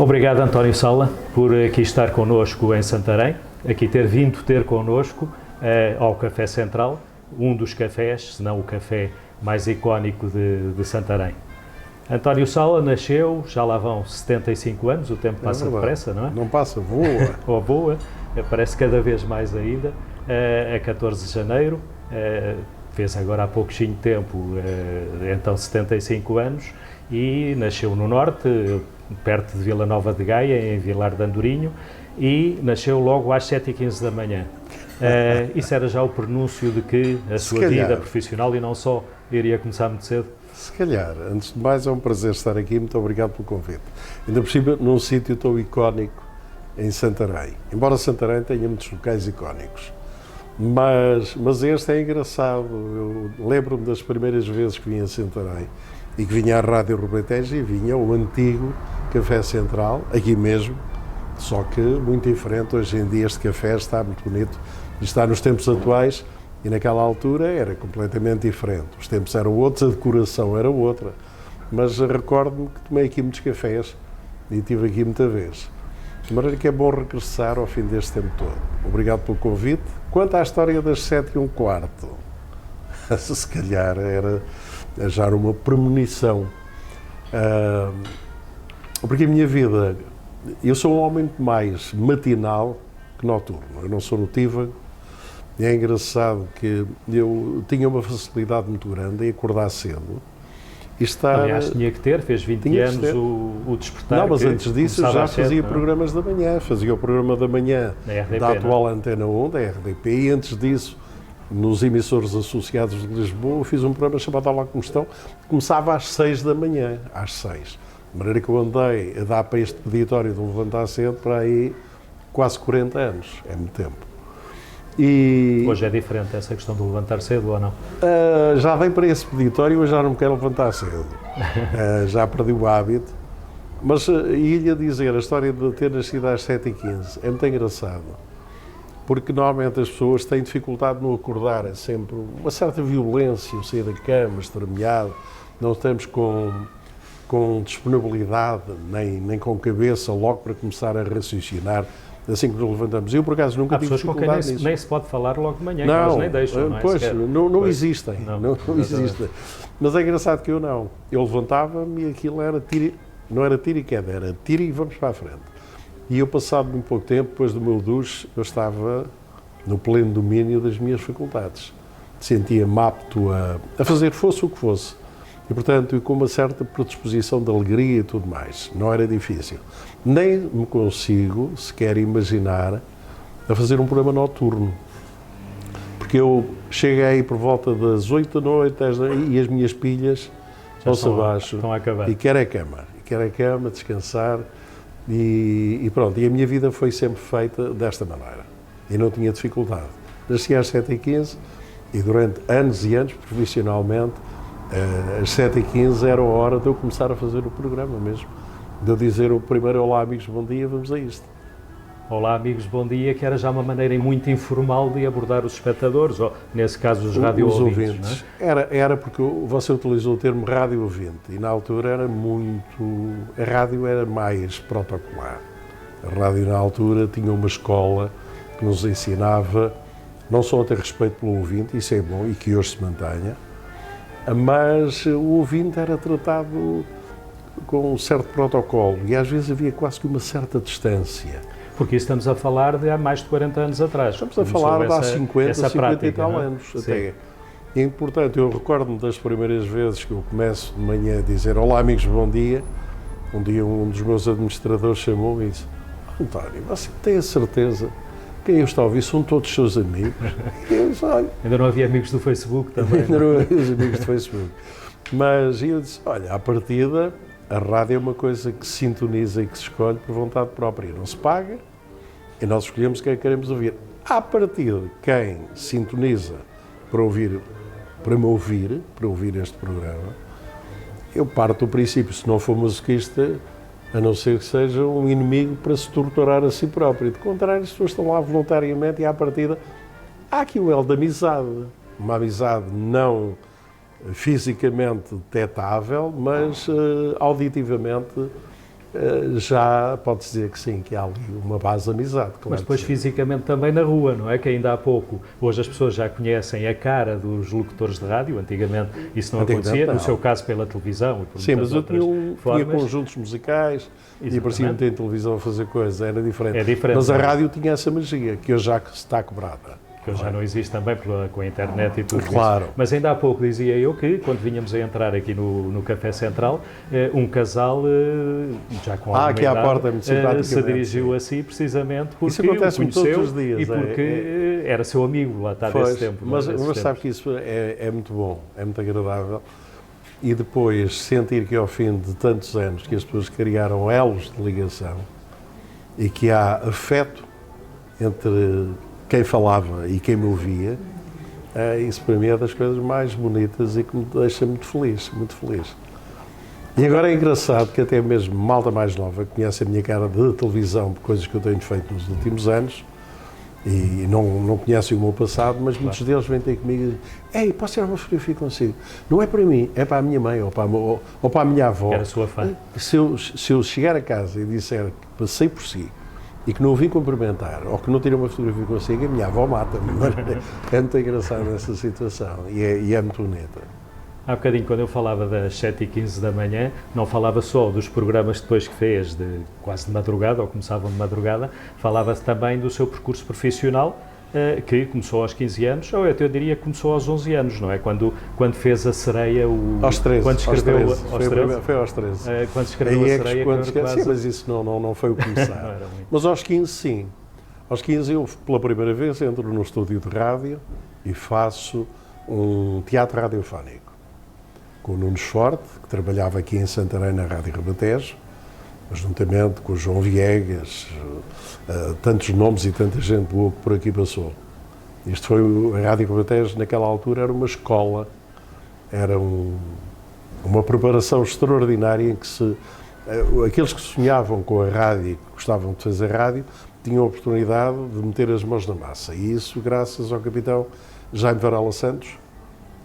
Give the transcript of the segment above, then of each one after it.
Obrigado, António Sala, por aqui estar connosco em Santarém, aqui ter vindo ter connosco ao Café Central, um dos cafés, se não o café mais icónico de Santarém. António Sala nasceu, já lá vão 75 anos, o tempo passa depressa, não é? Não passa, voa. Ou voa, parece cada vez mais ainda, a 14 de janeiro, fez agora há pouquinho tempo, então 75 anos, e nasceu no Norte, perto de Vila Nova de Gaia, em Vilar de Andorinho, e nasceu logo às 7h15 da manhã. Isso era já o prenúncio de que a sua vida profissional, e não só, iria começar muito cedo? Se calhar. Antes de mais, é um prazer estar aqui. Muito obrigado pelo convite. Ainda por cima, num sítio tão icónico em Santarém. Embora Santarém tenha muitos locais icónicos. Mas este é engraçado. Eu lembro-me das primeiras vezes que vinha a Santarém e que vinha à Rádio Robertejo e vinha o antigo Café Central, aqui mesmo, só que muito diferente. Hoje em dia este café está muito bonito e está nos tempos atuais. E naquela altura era completamente diferente. Os tempos eram outros, a decoração era outra. Mas recordo-me que tomei aqui muitos cafés e estive aqui muita vez. De maneira que é bom regressar ao fim deste tempo todo. Obrigado pelo convite. Quanto à história das 7h15, se calhar era já uma premonição. Porque a minha vida, eu sou um homem mais matinal que noturno. Eu não sou notívago. É engraçado que eu tinha uma facilidade muito grande em acordar cedo e estar... Aliás, tinha que ter, fez 20 anos o despertar. Não, mas antes disso eu já fazia programas da manhã. Fazia o programa da manhã da atual Antena 1, da RDP, e antes disso, nos emissores associados de Lisboa, eu fiz um programa chamado Olá Como Estão, que começava às 6 da manhã, às 6. De maneira que eu andei a dar para este peditório de um levantar cedo para aí quase 40 anos. É muito tempo. E hoje é diferente essa questão do levantar cedo ou não? Já vem para esse peditório, eu já não me quero levantar cedo. Já perdi o hábito. Mas ia dizer, a história de ter nascido às 7h15 é muito engraçado. Porque normalmente as pessoas têm dificuldade no acordar, é sempre uma certa violência, o sair da cama, estremeado, não estamos com disponibilidade, nem com cabeça logo para começar a raciocinar. Assim que nos levantamos. Eu, por acaso, nunca tive dificuldade nisso. Há pessoas com quem nem se pode falar logo de manhã, que eles nem deixam, não é? Pois, não existem. Não existem. Mas é engraçado que eu não. Eu levantava-me e aquilo era não era tiro e queda, era tiro e vamos para a frente. E eu, passado muito pouco tempo, depois do meu duche, eu estava no pleno domínio das minhas faculdades. Sentia-me apto a fazer fosse o que fosse. E, portanto, com uma certa predisposição de alegria e tudo mais. Não era difícil. Nem me consigo sequer imaginar a fazer um programa noturno. Porque eu cheguei por volta das 8 da noite e as minhas pilhas vão-se abaixo. Estão a acabar. E quero a cama, descansar. E pronto. E a minha vida foi sempre feita desta maneira. E não tinha dificuldade. Nasci às 7h15 e durante anos e anos, profissionalmente, às 7h15 era a hora de eu começar a fazer o programa mesmo. De eu dizer o primeiro olá amigos, bom dia, vamos a isto. Olá amigos, bom dia, que era já uma maneira muito informal de abordar os espectadores, ou nesse caso os rádio ouvintes. Não é? Era porque você utilizou o termo rádio ouvinte e na altura era a rádio era mais protocolar. A rádio na altura tinha uma escola que nos ensinava não só a ter respeito pelo ouvinte, isso é bom e que hoje se mantenha, mas o ouvinte era tratado com um certo protocolo e às vezes havia quase que uma certa distância. Porque estamos a falar de há mais de 40 anos atrás. Estamos a falar de há 50 prática, e tal anos até. E, portanto, eu recordo-me das primeiras vezes que eu começo de manhã a dizer olá amigos, bom dia. Um dia um dos meus administradores chamou-me e disse: António, você tem a certeza quem eu estou a ouvir são todos seus amigos? E eu disse, olha, ainda não havia amigos do Facebook também. Ainda não havia os amigos do Facebook. Mas eu disse, olha, à partida, a rádio é uma coisa que se sintoniza e que se escolhe por vontade própria. Não se paga e nós escolhemos quem queremos ouvir. À partida, quem sintoniza para me ouvir, para ouvir este programa, eu parto do princípio, se não for masoquista, a não ser que seja um inimigo para se torturar a si próprio. De contrário, as pessoas estão lá voluntariamente e, à partida, há aqui o elo da amizade. Uma amizade não fisicamente detetável, mas auditivamente já pode-se dizer que sim, que há ali uma base de amizade. Claro. Mas depois fisicamente também na rua, não é? Que ainda há pouco, hoje as pessoas já conhecem a cara dos locutores de rádio, antigamente isso não acontecia, no seu caso pela televisão e por sim, mas eu tinha conjuntos musicais e aparecia-me em televisão a fazer coisas, era diferente. É diferente. Mas a rádio tinha essa magia, que hoje já está cobrada. Que hoje já não existe também com a internet e tudo claro. Isso. Mas ainda há pouco dizia eu que, quando vínhamos a entrar aqui no Café Central, um casal, já com alguma aqui à porta, muito se dirigiu a si precisamente porque isso acontece o conheceu todos os dias, e porque era seu amigo lá está desse tempo. Mas sabe que isso é muito bom, é muito agradável. E depois sentir que ao fim de tantos anos que as pessoas criaram elos de ligação e que há afeto entre quem falava e quem me ouvia, isso para mim é das coisas mais bonitas e que me deixa muito feliz, muito feliz. E agora é engraçado que até mesmo malta mais nova conhece a minha cara de televisão por coisas que eu tenho feito nos últimos anos e não conhecem o meu passado, mas muitos deles vêm ter comigo e dizem: ei, posso tirar uma fotografia consigo? Não é para mim, é para a minha mãe ou para a minha avó. Que era sua fã. Se eu chegar a casa e disser que passei por si e que não o vim cumprimentar, ou que não tirei uma fotografia consigo, a minha avó mata-me. É muito engraçado essa situação e é muito bonita. Há bocadinho, quando eu falava das 7h15 da manhã, não falava só dos programas depois que fez, quase de madrugada, ou começavam de madrugada, falava também do seu percurso profissional, que começou aos 15 anos, ou eu diria que começou aos 11 anos, não é? Quando fez a sereia... Aos 13. Quando escreveu aos 13. Foi aos 13. Quando escreveu a sereia... Sim, mas isso não foi o começar. Mas aos 15, sim. Aos 15 eu, pela primeira vez, entro no estúdio de rádio e faço um teatro radiofónico com o Nunes Forte, que trabalhava aqui em Santarém na Rádio Ribatejo, juntamente com o João Viegas, tantos nomes e tanta gente boa que por aqui passou. Isto foi, a Rádio Ribatejo naquela altura era uma escola, era uma preparação extraordinária em que aqueles que sonhavam com a rádio e que gostavam de fazer rádio tinham a oportunidade de meter as mãos na massa. E isso graças ao capitão Jaime Varela Santos,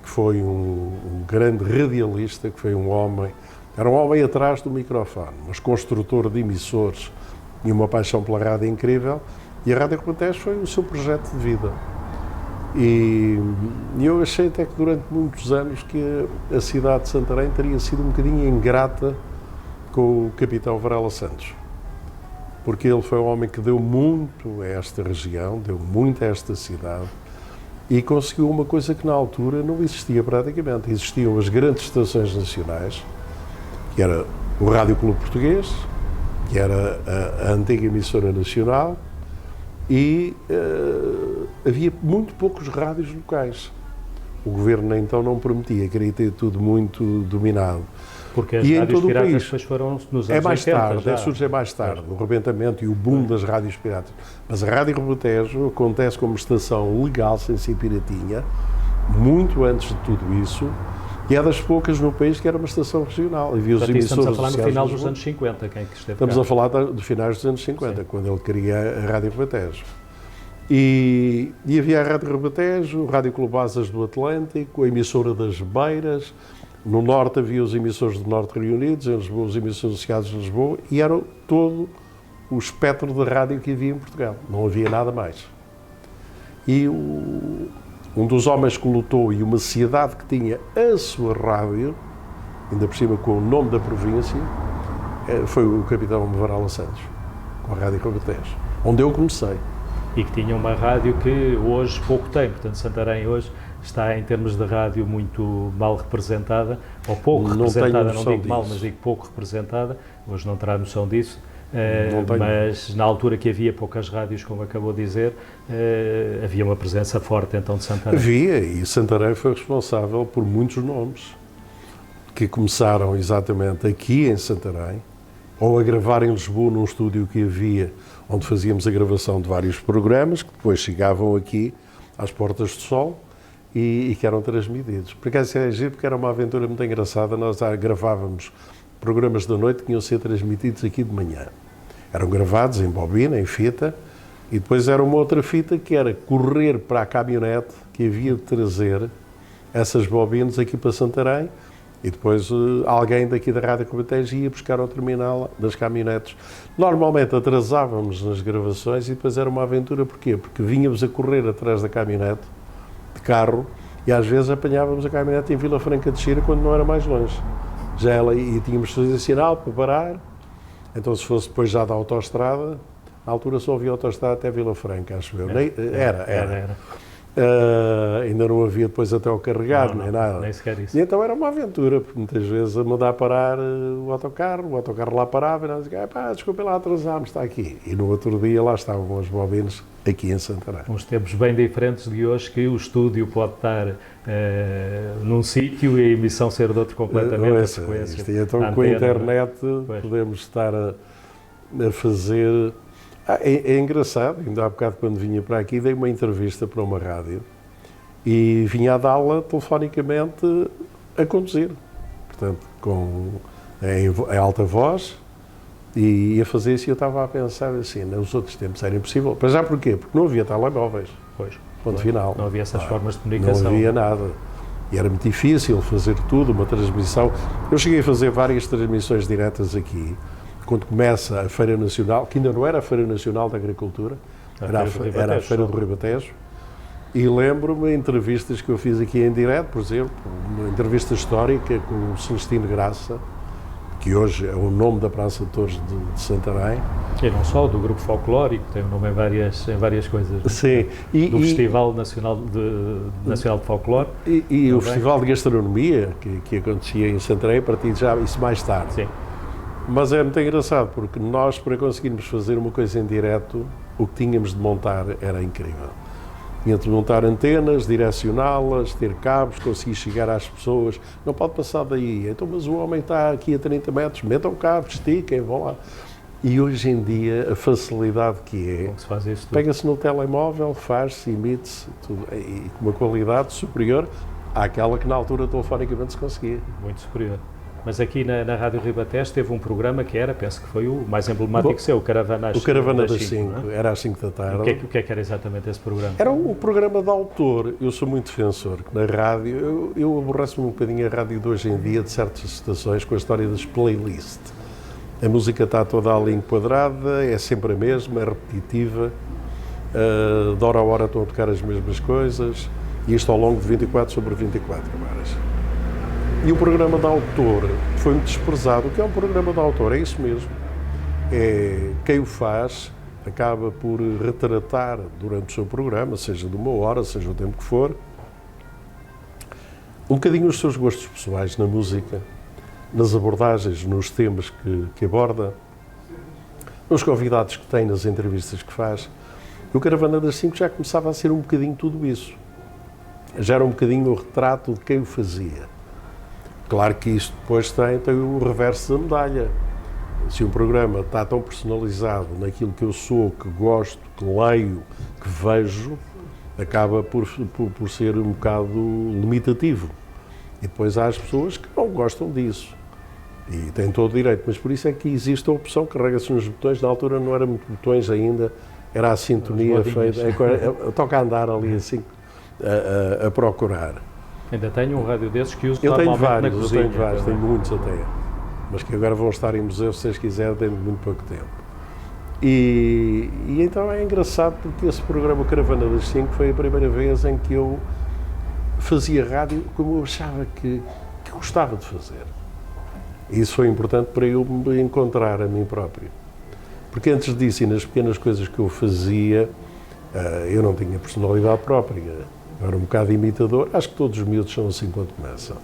que foi um grande radialista, que foi era um homem atrás do microfone, mas construtor de emissores e uma paixão pela rádio incrível, e a Rádio Ribatejo foi o seu projeto de vida. E eu achei até que durante muitos anos que a cidade de Santarém teria sido um bocadinho ingrata com o capitão Varela Santos, porque ele foi um homem que deu muito a esta região, deu muito a esta cidade, e conseguiu uma coisa que na altura não existia praticamente. Existiam as grandes estações nacionais, que era o Rádio Clube Português, que era a antiga emissora nacional, e havia muito poucos rádios locais. O governo então não permitia, queria ter tudo muito dominado. Porque as rádios piratas depois foram nos anos 80. Surge mais tarde, o rebentamento e o boom das rádios piratas. Mas a Rádio Ribatejo acontece como estação legal, sem ser piratinha, muito antes de tudo isso, e é das poucas no país que era uma estação regional. Havia os emissores estamos a falar no final dos anos 50, quem é que esteve Estamos cá? a falar dos finais dos anos 50, sim, quando ele cria a Rádio Ribatejo. E havia a Rádio Ribatejo, o Rádio Clube Asas do Atlântico, a emissora das Beiras. No Norte havia os emissores do Norte reunidos, em Lisboa os emissores associados de Lisboa, e era todo o espectro de rádio que havia em Portugal. Não havia nada mais. E um dos homens que lutou e uma cidade que tinha a sua rádio, ainda por cima com o nome da província, foi o capitão Varela Santos, com a Rádio Ribatejo, onde eu comecei. E que tinha uma rádio que hoje pouco tem, portanto Santarém hoje está em termos de rádio muito mal representada, ou pouco representada, não digo mal, mas digo pouco representada, hoje não terá noção disso, mas na altura que havia poucas rádios, como acabou de dizer, havia uma presença forte então de Santarém. Havia, e Santarém foi responsável por muitos nomes, que começaram exatamente aqui em Santarém, ou a gravar em Lisboa num estúdio que havia, onde fazíamos a gravação de vários programas, que depois chegavam aqui às Portas do Sol, e que eram transmitidos. Por acaso é giro, porque era uma aventura muito engraçada. Nós gravávamos programas da noite que iam ser transmitidos aqui de manhã. Eram gravados em bobina, em fita, e depois era uma outra fita que era correr para a caminhonete que havia de trazer essas bobinas aqui para Santarém E depois alguém daqui da Rádio Ribatejo ia buscar ao terminal das caminhonetes. Normalmente atrasávamos nas gravações e depois era uma aventura. Porquê? Porque vínhamos a correr atrás da caminhonete, de carro, e às vezes apanhávamos a caminhonete em Vila Franca de Xira quando não era mais longe. Já ela, e tínhamos de fazer sinal para parar. Então se fosse depois já da autoestrada, na altura só havia autoestrada até Vila Franca, acho eu. Era. Ainda não havia depois até o carregar, nem nada. Nem sequer isso. E então era uma aventura, porque muitas vezes a mandar parar o autocarro lá parava e nós dizíamos, desculpem lá, atrasámos, está aqui. E no outro dia lá estavam as bobinas aqui em Santarém. Uns tempos bem diferentes de hoje, que o estúdio pode estar num sítio e a emissão ser de outro completamente. A frequência. E então com a internet podemos estar a fazer... É engraçado, ainda há bocado quando vinha para aqui, dei uma entrevista para uma rádio e vinha a dá-la telefonicamente a conduzir, portanto, em alta voz, e ia fazer isso e eu estava a pensar assim, nos outros tempos era impossível. Mas já porquê? Porque não havia telemóveis, ponto final. Não havia essas formas de comunicação. Não havia nada. E era muito difícil fazer tudo, uma transmissão. Eu cheguei a fazer várias transmissões diretas aqui, quando começa a Feira Nacional, que ainda não era a Feira Nacional da Agricultura, era a Feira do Ribatejo, e lembro-me de entrevistas que eu fiz aqui em direto, por exemplo, uma entrevista histórica com o Celestino Graça, que hoje é o nome da Praça de Touros de Santarém. E não só, do Grupo Folclórico, tem o nome em várias coisas. Sim. Do Festival Nacional de Folclore. E o Festival de Gastronomia, que acontecia em Santarém, a partir de já, isso mais tarde. Sim. Mas é muito engraçado, porque nós, para conseguirmos fazer uma coisa em direto, o que tínhamos de montar era incrível. Tínhamos de montar antenas, direcioná-las, ter cabos, conseguir chegar às pessoas. Não pode passar daí. Então, mas o homem está aqui a 30 metros, metam o cabo, estiquem, vão lá. E hoje em dia, a facilidade que é, pega-se no telemóvel, faz-se, emite-se, e com uma qualidade superior àquela que na altura telefonicamente se conseguia. Muito superior. Mas aqui na Rádio Ribatejo teve um programa que era, penso que foi o mais emblemático seu, o Caravana das 5. O Caravana das 5, era às 5 da tarde. O que é que era exatamente esse programa? Era um programa de autor. Eu sou muito defensor, que na rádio, eu aborreço-me um bocadinho a rádio de hoje em dia, de certas estações, com a história das playlists. A música está toda ali enquadrada, é sempre a mesma, é repetitiva, de hora a hora estão a tocar as mesmas coisas, e isto ao longo de 24 sobre 24 horas. E o programa de autor foi muito desprezado. O que é um programa de autor? É isso mesmo. Quem o faz acaba por retratar durante o seu programa, seja de uma hora, seja o tempo que for, um bocadinho os seus gostos pessoais na música, nas abordagens, nos temas que aborda, nos convidados que tem, nas entrevistas que faz. E o Caravana das 5 já começava a ser um bocadinho tudo isso. Já era um bocadinho o retrato de quem o fazia. Claro que isto depois tem o reverso da medalha. Se um programa está tão personalizado naquilo que eu sou, que gosto, que leio, que vejo, acaba por ser um bocado limitativo. E depois há as pessoas que não gostam disso. E têm todo o direito. Mas por isso é que existe a opção, carrega-se nos botões. Na altura não eram muito botões ainda, era a sintonia feita. Toca a andar ali assim, a procurar. Ainda tenho um rádio desses que uso normalmente na cozinha. Eu tenho vários, tenho muitos até. Mas que agora vão estar em museu, se vocês quiserem, dentro de muito pouco tempo. E então é engraçado porque esse programa Caravana das 5 foi a primeira vez em que eu fazia rádio como eu achava que gostava de fazer. E isso foi importante para eu me encontrar a mim próprio. Porque antes disso, e nas pequenas coisas que eu fazia, eu não tinha personalidade própria. Eu era um bocado imitador. Acho que todos os miúdos são assim quando começam.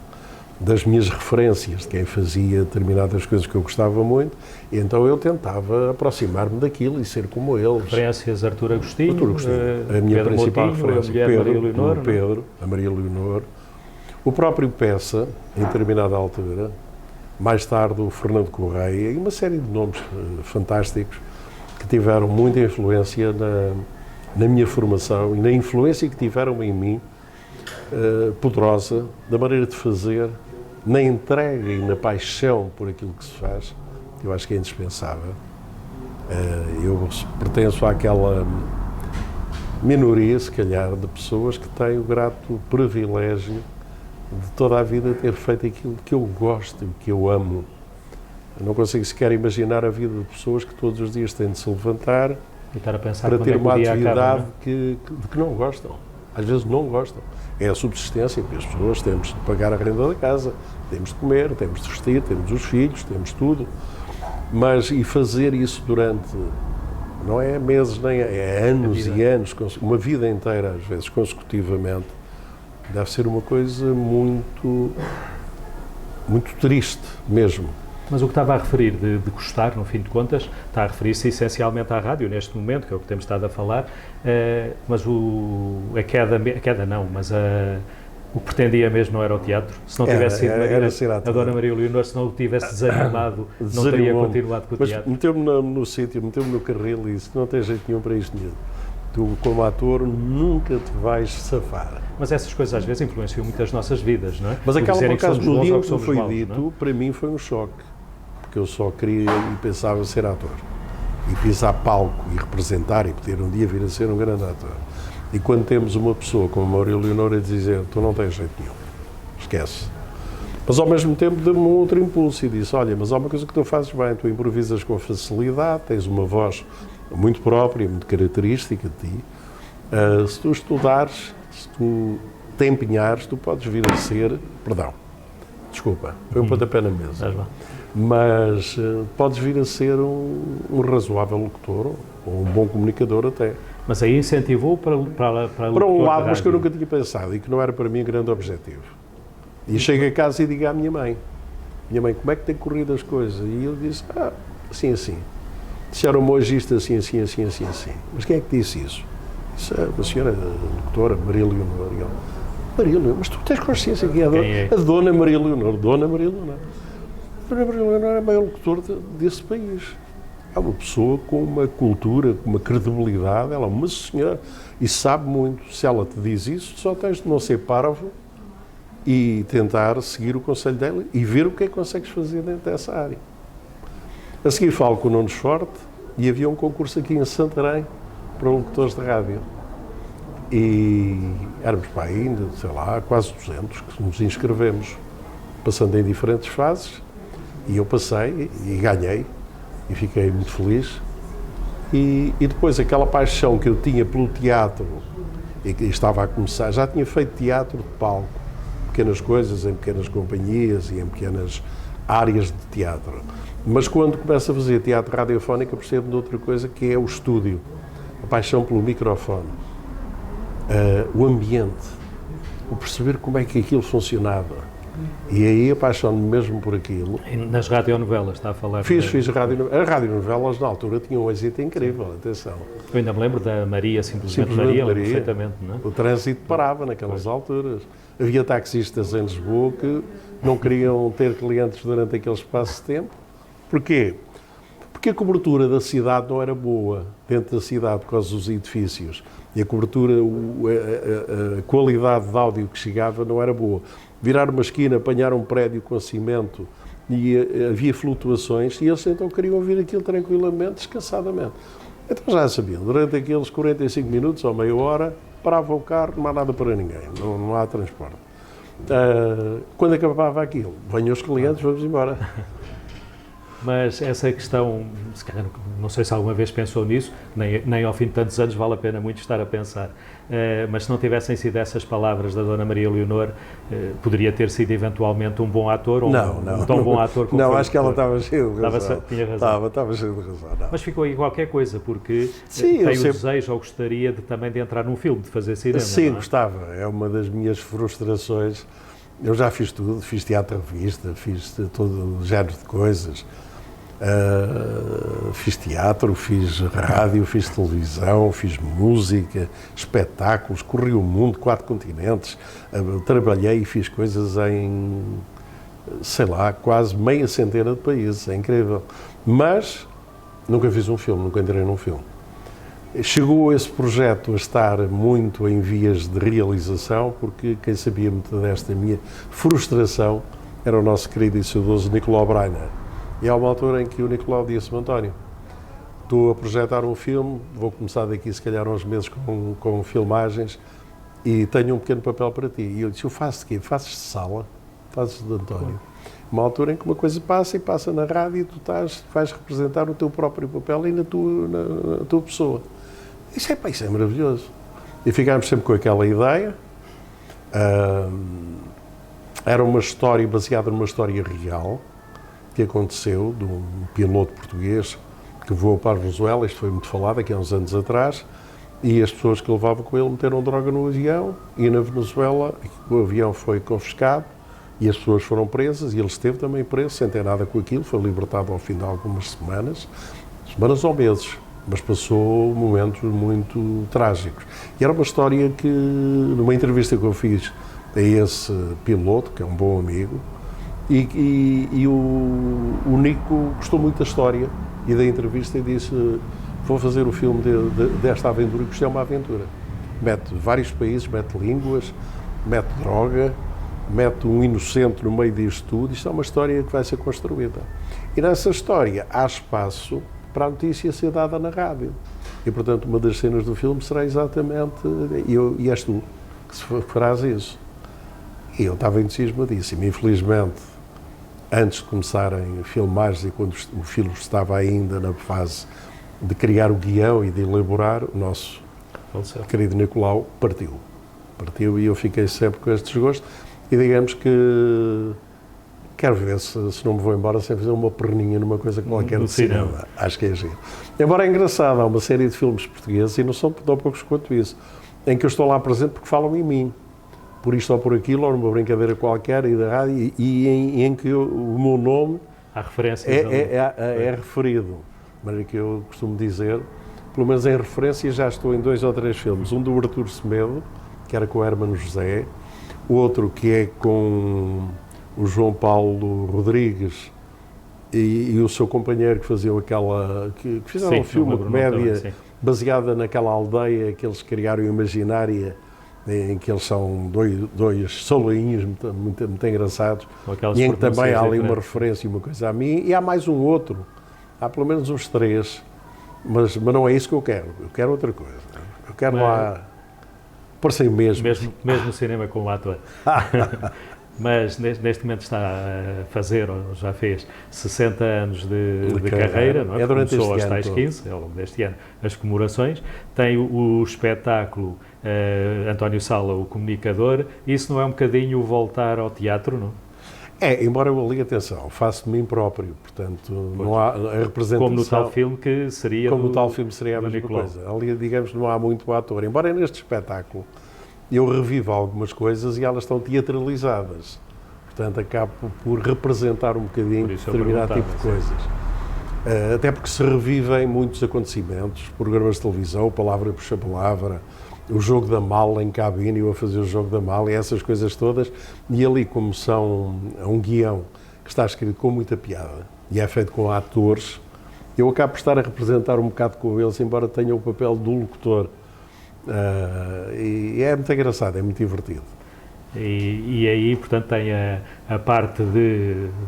Das minhas referências, de quem fazia determinadas coisas que eu gostava muito, e então eu tentava aproximar-me daquilo e ser como eles. Referências Artur Agostinho, a minha Pedro principal Moutinho, referência, a Maria Leonor, o próprio Peça, em determinada altura, mais tarde o Fernando Correia, e uma série de nomes fantásticos que tiveram muita influência na minha formação e na influência que tiveram em mim, poderosa, da maneira de fazer, na entrega e na paixão por aquilo que se faz, que eu acho que é indispensável. Eu pertenço àquela minoria, se calhar, de pessoas que têm o grato privilégio de toda a vida ter feito aquilo que eu gosto e que eu amo. Eu não consigo sequer imaginar a vida de pessoas que todos os dias têm de se levantar E estar a pensar para ter uma atividade acaba, não é? de que não gostam. Às vezes não gostam. É a subsistência, porque as pessoas temos de pagar a renda da casa, temos de comer, temos de vestir, temos os filhos, temos tudo. Mas, e fazer isso durante, não é meses, nem é anos e anos, uma vida inteira, às vezes, consecutivamente, deve ser uma coisa muito, muito triste mesmo. Mas o que estava a referir de gostar, no fim de contas, está a referir-se essencialmente à rádio, neste momento, que é o que temos estado a falar, mas a queda não, mas o que pretendia mesmo não era o teatro. Se não tivesse sido a Dona Maria Leonor, se não o tivesse desanimado, não teria continuado com o teatro. Mas meteu-me no sítio, meteu-me no carril e disse, não tem jeito nenhum para isto nenhum. Tu, como ator, nunca te vais safar. Mas essas coisas às vezes influenciam muito as nossas vidas, não é? Mas aquela, por acaso, no dia que foi maus, dito, para mim foi um choque. Porque eu só queria e pensava ser ator. E pisar palco e representar e poder um dia vir a ser um grande ator. E quando temos uma pessoa como a Maria Leonor a dizer, tu não tens jeito nenhum, esquece. Mas ao mesmo tempo deu-me um outro impulso e disse, olha, mas há uma coisa que tu fazes bem, tu improvisas com facilidade, tens uma voz muito própria, muito característica de ti. Se tu estudares, se tu te empenhares, tu podes vir a ser, perdão, desculpa, foi um pontapé na mesa, mas podes vir a ser um razoável locutor ou um bom comunicador até. Mas aí incentivou para um lado, mas que eu nunca tinha pensado e que não era para mim um grande objetivo. E chego a casa e digo à minha mãe, como é que tem corrido as coisas? E eu disse, assim, assim. Disseram-me hoje isto assim, assim, assim, assim, assim. Mas quem é que disse isso? Disse a senhora locutora, Maria Leonor. Maria Leonor, mas tu tens consciência que é a Dona Maria Leonor. Dona Maria Leonor. A Dona Maria Leonor é a maior locutora desse país. É uma pessoa com uma cultura, com uma credibilidade, ela é uma senhora e sabe muito. Se ela te diz isso, só tens de não ser parvo e tentar seguir o conselho dela e ver o que é que consegues fazer dentro dessa área. A seguir falo com o Nunes Forte e havia um concurso aqui em Santarém para locutores de rádio. E éramos para ainda, sei lá, quase 200 que nos inscrevemos, passando em diferentes fases, e eu passei e ganhei, e fiquei muito feliz. E depois aquela paixão que eu tinha pelo teatro, e que estava a começar, já tinha feito teatro de palco, pequenas coisas, em pequenas companhias e em pequenas áreas de teatro. Mas quando começo a fazer teatro radiofónico, percebo de outra coisa, que é o estúdio, a paixão pelo microfone, o ambiente, o perceber como é que aquilo funcionava. E aí apaixono-me mesmo por aquilo. E nas radionovelas, está a falar? Fiz radionovelas. As radionovelas, na altura, tinham um êxito incrível, atenção. Eu ainda me lembro da Maria, simplesmente Maria, perfeitamente, não é? O trânsito parava naquelas alturas. Havia taxistas em Lisboa que não queriam ter clientes durante aquele espaço de tempo. Porquê? Porque a cobertura da cidade não era boa dentro da cidade por causa dos edifícios. E a cobertura, a qualidade de áudio que chegava não era boa. Virar uma esquina, apanhar um prédio com cimento e havia flutuações e eles então queriam ouvir aquilo tranquilamente, descansadamente. Então já sabiam, durante aqueles 45 minutos ou meia hora, parava o carro, não há nada para ninguém, não há transporte. Quando acabava aquilo, venham os clientes, vamos embora. Mas essa questão, se calhar, não sei se alguma vez pensou nisso, nem ao fim de tantos anos vale a pena muito estar a pensar, mas se não tivessem sido essas palavras da Dona Maria Leonor, poderia ter sido eventualmente um bom ator, ou um tão bom ator como Não, acho que ela estava cheia de razão. Tinha razão. Estava cheia de razão. Não. Mas ficou aí qualquer coisa, porque sim, tem o desejo ou gostaria também de entrar num filme, de fazer cinema. Sim, não é? gostava. É uma das minhas frustrações. Eu já fiz tudo, fiz teatro revista, fiz todo o género de coisas. Fiz teatro, fiz rádio, fiz televisão, fiz música, espetáculos, corri o mundo, 4 continentes, trabalhei e fiz coisas em, sei lá, quase meia centena de países, é incrível. Mas nunca fiz um filme, nunca entrei num filme. Chegou esse projeto a estar muito em vias de realização, porque quem sabia muito desta minha frustração era o nosso querido e saudoso Nicolau Breiner. E há uma altura em que o Nicolau disse-me, António, estou a projetar um filme, vou começar daqui se calhar uns meses com filmagens, e tenho um pequeno papel para ti. E eu disse, eu faço de quê? Fazes de sala? Fazes de António? Uma altura em que uma coisa passa e passa na rádio e tu vais representar o teu próprio papel e na tua pessoa. Isso é maravilhoso. E ficámos sempre com aquela ideia. Era uma história baseada numa história real que aconteceu, de um piloto português que voou para a Venezuela. Isto foi muito falado aqui há uns anos atrás, e as pessoas que levavam com ele meteram droga no avião, e na Venezuela o avião foi confiscado e as pessoas foram presas, e ele esteve também preso sem ter nada com aquilo, foi libertado ao fim de algumas semanas ou meses, mas passou momentos muito trágicos. E era uma história que, numa entrevista que eu fiz a esse piloto, que é um bom amigo, e o Nico gostou muito da história e da entrevista e disse, vou fazer o filme desta aventura, que isto é uma aventura. Mete vários países, mete línguas, mete droga, mete um inocente no meio disto tudo. Isto é uma história que vai ser construída. E nessa história há espaço para a notícia ser dada na rádio. E, portanto, uma das cenas do filme será exatamente, e és tu que farás isso. E eu estava entusiasmadíssimo. Infelizmente, antes de começarem filmagens e quando o filme estava ainda na fase de criar o guião e de elaborar, o nosso querido Nicolau partiu. Partiu e eu fiquei sempre com este desgosto. E digamos que quero ver se não me vou embora sem fazer uma perninha numa coisa qualquer de cinema. Acho que é giro. Embora é engraçado, há uma série de filmes portugueses, e não são tão poucos quanto isso, em que eu estou lá presente porque falam em mim. Por isto ou por aquilo, ou numa brincadeira qualquer, e da rádio, e em que o meu nome é referido. Mas que eu costumo dizer, pelo menos em referência, já estou em 2 ou 3 filmes. Um do Artur Semedo, que era com o Hermano José, outro que é com o João Paulo Rodrigues e o seu companheiro, que faziam que fizeram um filme, uma comédia baseada naquela aldeia que eles criaram imaginária, em que eles são dois soloinhos muito engraçados, e em que também há ali uma referência e uma coisa a mim, e há mais um outro, há pelo menos uns 3, mas não é isso que eu quero outra coisa. Eu quero lá parecer mesmo no cinema com o ator. Mas neste momento está a fazer, ou já fez, 60 anos de carreira, não é? Durante começou este aos tais 15, ao longo deste ano, as comemorações. Tem o espetáculo António Sala, o comunicador. Isso não é um bocadinho voltar ao teatro, não? Embora eu ligue atenção, faço de mim próprio, portanto, não há a representação... Como no tal filme que seria Como no tal filme seria a mesma coisa. Ali, digamos, não há muito ator. Embora neste espetáculo eu revivo algumas coisas e elas estão teatralizadas. Portanto, acabo por representar um bocadinho determinado tipo de coisas. Até porque se revivem muitos acontecimentos, programas de televisão, palavra puxa palavra, o jogo da mala em cabine, eu a fazer o jogo da mala e essas coisas todas. E ali, como são um guião que está escrito com muita piada e é feito com atores, eu acabo por estar a representar um bocado com eles, embora tenha o papel do locutor. E é muito engraçado, é muito divertido. E aí, portanto, tem a parte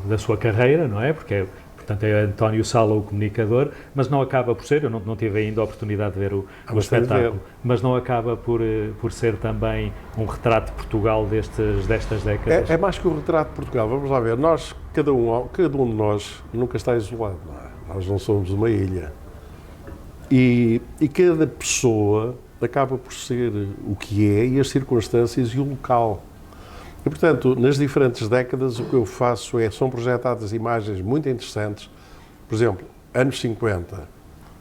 da sua carreira, não é? Porque, portanto, é António Sala, o comunicador, mas não acaba por ser, eu não tive ainda a oportunidade de ver o espetáculo, mas não acaba por ser também um retrato de Portugal destas décadas? É mais que um retrato de Portugal. Vamos lá ver, cada um de nós nunca está isolado, não é? Nós não somos uma ilha. E cada pessoa acaba por ser o que é, e as circunstâncias e o local. E, portanto, nas diferentes décadas, o que eu faço são projetadas imagens muito interessantes. Por exemplo, anos 50.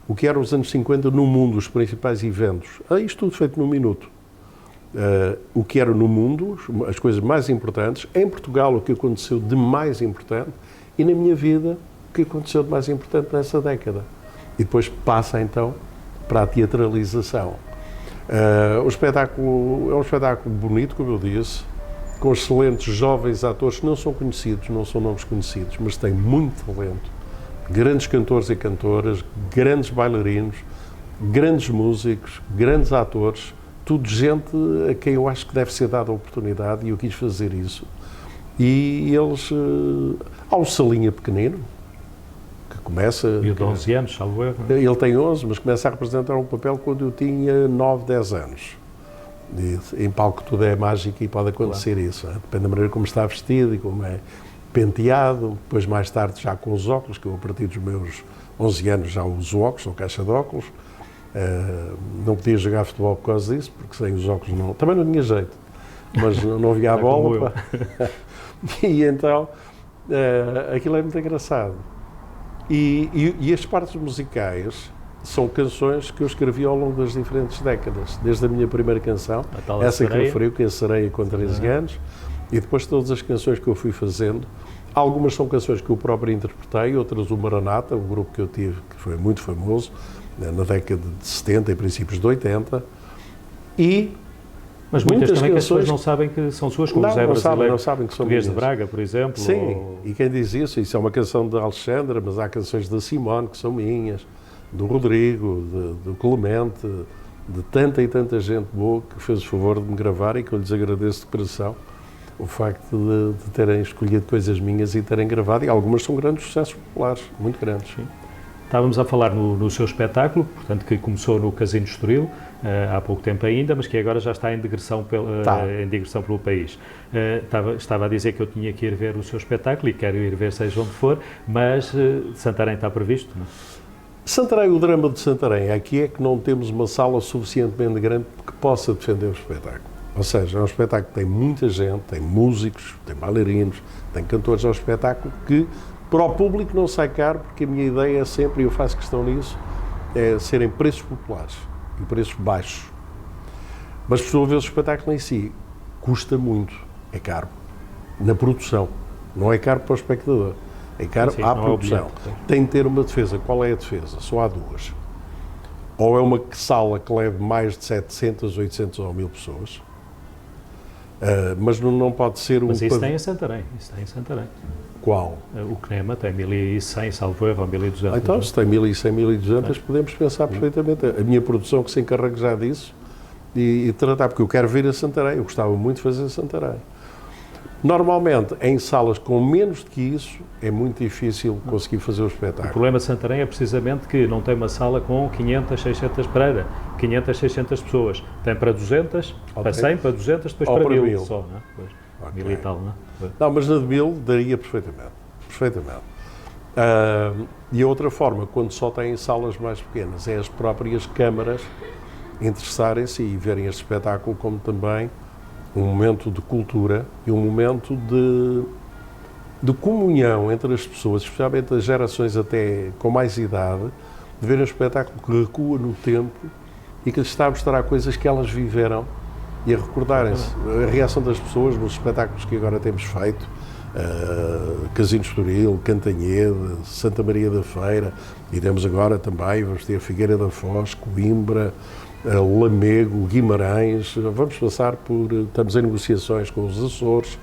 O que eram os anos 50 no mundo, os principais eventos. Isto tudo feito num minuto. O que era no mundo, as coisas mais importantes. Em Portugal, o que aconteceu de mais importante. E na minha vida, o que aconteceu de mais importante nessa década. E depois passa, então, para a teatralização. O espetáculo é um espetáculo bonito, como eu disse, com excelentes jovens atores que não são conhecidos, não são nomes conhecidos, mas têm muito talento, grandes cantores e cantoras, grandes bailarinos, grandes músicos, grandes atores, tudo gente a quem eu acho que deve ser dada a oportunidade, e eu quis fazer isso. E eles... há um Salinha pequenino, que começa... E de 11 anos, salvo erro. Ele tem 11, mas começa a representar um papel quando eu tinha 9, 10 anos. E em palco tudo é mágico e pode acontecer isso. Depende da maneira como está vestido e como é penteado. Depois, mais tarde, já com os óculos, que eu a partir dos meus 11 anos já uso óculos, sou caixa de óculos. Não podia jogar futebol por causa disso, porque sem os óculos não... Também não tinha jeito, mas não via a bola. E então, aquilo é muito engraçado. E as partes musicais são canções que eu escrevi ao longo das diferentes décadas, desde a minha primeira canção, essa que referiu, que é a Sereia com 13 anos, e depois todas as canções que eu fui fazendo. Algumas são canções que eu próprio interpretei, outras o Maranata, um grupo que eu tive, que foi muito famoso, na década de 70 e princípios de 80, mas muitas também que as pessoas não sabem que são suas, como o Zé Brasileiro, não sabem que são Português de Braga, por exemplo. Sim, e quem diz isso é uma canção de Alexandra, mas há canções da Simone que são minhas, do Rodrigo, do Clemente, de tanta e tanta gente boa que fez o favor de me gravar e que eu lhes agradeço de coração o facto de terem escolhido coisas minhas e terem gravado, e algumas são grandes sucessos populares, muito grandes. Sim. Estávamos a falar no seu espetáculo, portanto, que começou no Casino de Estoril, há pouco tempo ainda, mas que agora já está em digressão pelo país. Estava a dizer que eu tinha que ir ver o seu espetáculo e quero ir ver seja onde for, mas Santarém está previsto, não? Santarém, o drama de Santarém aqui é que não temos uma sala suficientemente grande que possa defender o espetáculo. Ou seja, é um espetáculo que tem muita gente, tem músicos, tem bailarinos, tem cantores, é um espetáculo que para o público não sai caro, porque a minha ideia é sempre, e eu faço questão nisso, é serem preços populares e preços baixos. Mas, por sua vez, o espetáculo em si custa muito, é caro, na produção, não é caro para o espectador, é caro à produção. Tem de ter uma defesa. Qual é a defesa? Só há duas. Ou é uma sala que leve mais de 700, 800 ou 1000 pessoas, mas não pode ser um... Mas isso tem em Santarém, Qual? O CNEMA tem 1100, salvo erro, ou 1200. Então, se tem 1100, 1200, podemos pensar perfeitamente. A minha produção que se encarrega já disso e tratar, porque eu quero vir a Santarém, eu gostava muito de fazer Santarém. Normalmente, em salas com menos do que isso, é muito difícil conseguir fazer o espetáculo. O problema de Santarém é precisamente que não tem uma sala com 500, 600 para 500, 600 pessoas. Tem para 200, para 100, para 200, depois para 1000 só, não é? Pois, 1000 e tal, não é? Não, mas na de 1000 daria perfeitamente. Perfeitamente. E a outra forma, quando só têm salas mais pequenas, é as próprias câmaras interessarem-se e verem este espetáculo como também um momento de cultura e um momento de comunhão entre as pessoas, especialmente as gerações até com mais idade, de ver um espetáculo que recua no tempo e que lhes está a mostrar coisas que elas viveram e a recordarem-se. A reação das pessoas nos espetáculos que agora temos feito, Casino de Estoril, Cantanhede, Santa Maria da Feira, iremos agora também, vamos ter Figueira da Foz, Coimbra, Lamego, Guimarães, vamos passar estamos em negociações com os Açores,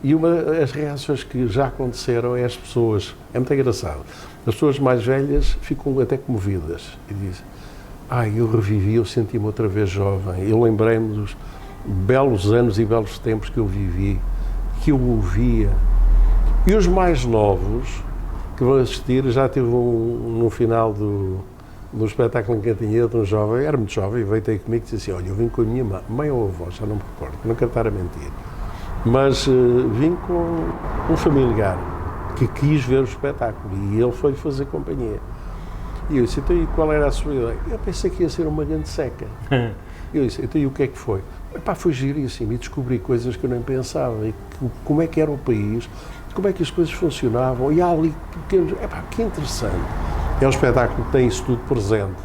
e as reações que já aconteceram é as pessoas, é muito engraçado, as pessoas mais velhas ficam até comovidas e dizem, eu revivi, eu senti-me outra vez jovem, eu lembrei-me dos belos anos e belos tempos que eu vivi, que eu ouvia. E os mais novos que vão assistir, já tive no final do espetáculo em Cantanhede, um jovem, era muito jovem, veio ter comigo e disse assim, olha, eu vim com a minha mãe ou avó, já não me recordo, não quero estar a mentir, mas vim com um familiar que quis ver o espetáculo e ele foi fazer companhia. E eu disse, então, e qual era a sua ideia? Eu pensei que ia ser uma grande seca. Eu disse, então, e o que é que foi? Foi giríssimo e descobri coisas que eu nem pensava, e como é que era o país, como é que as coisas funcionavam, e há ali pequenos... que interessante. É um espetáculo que tem isso tudo presente.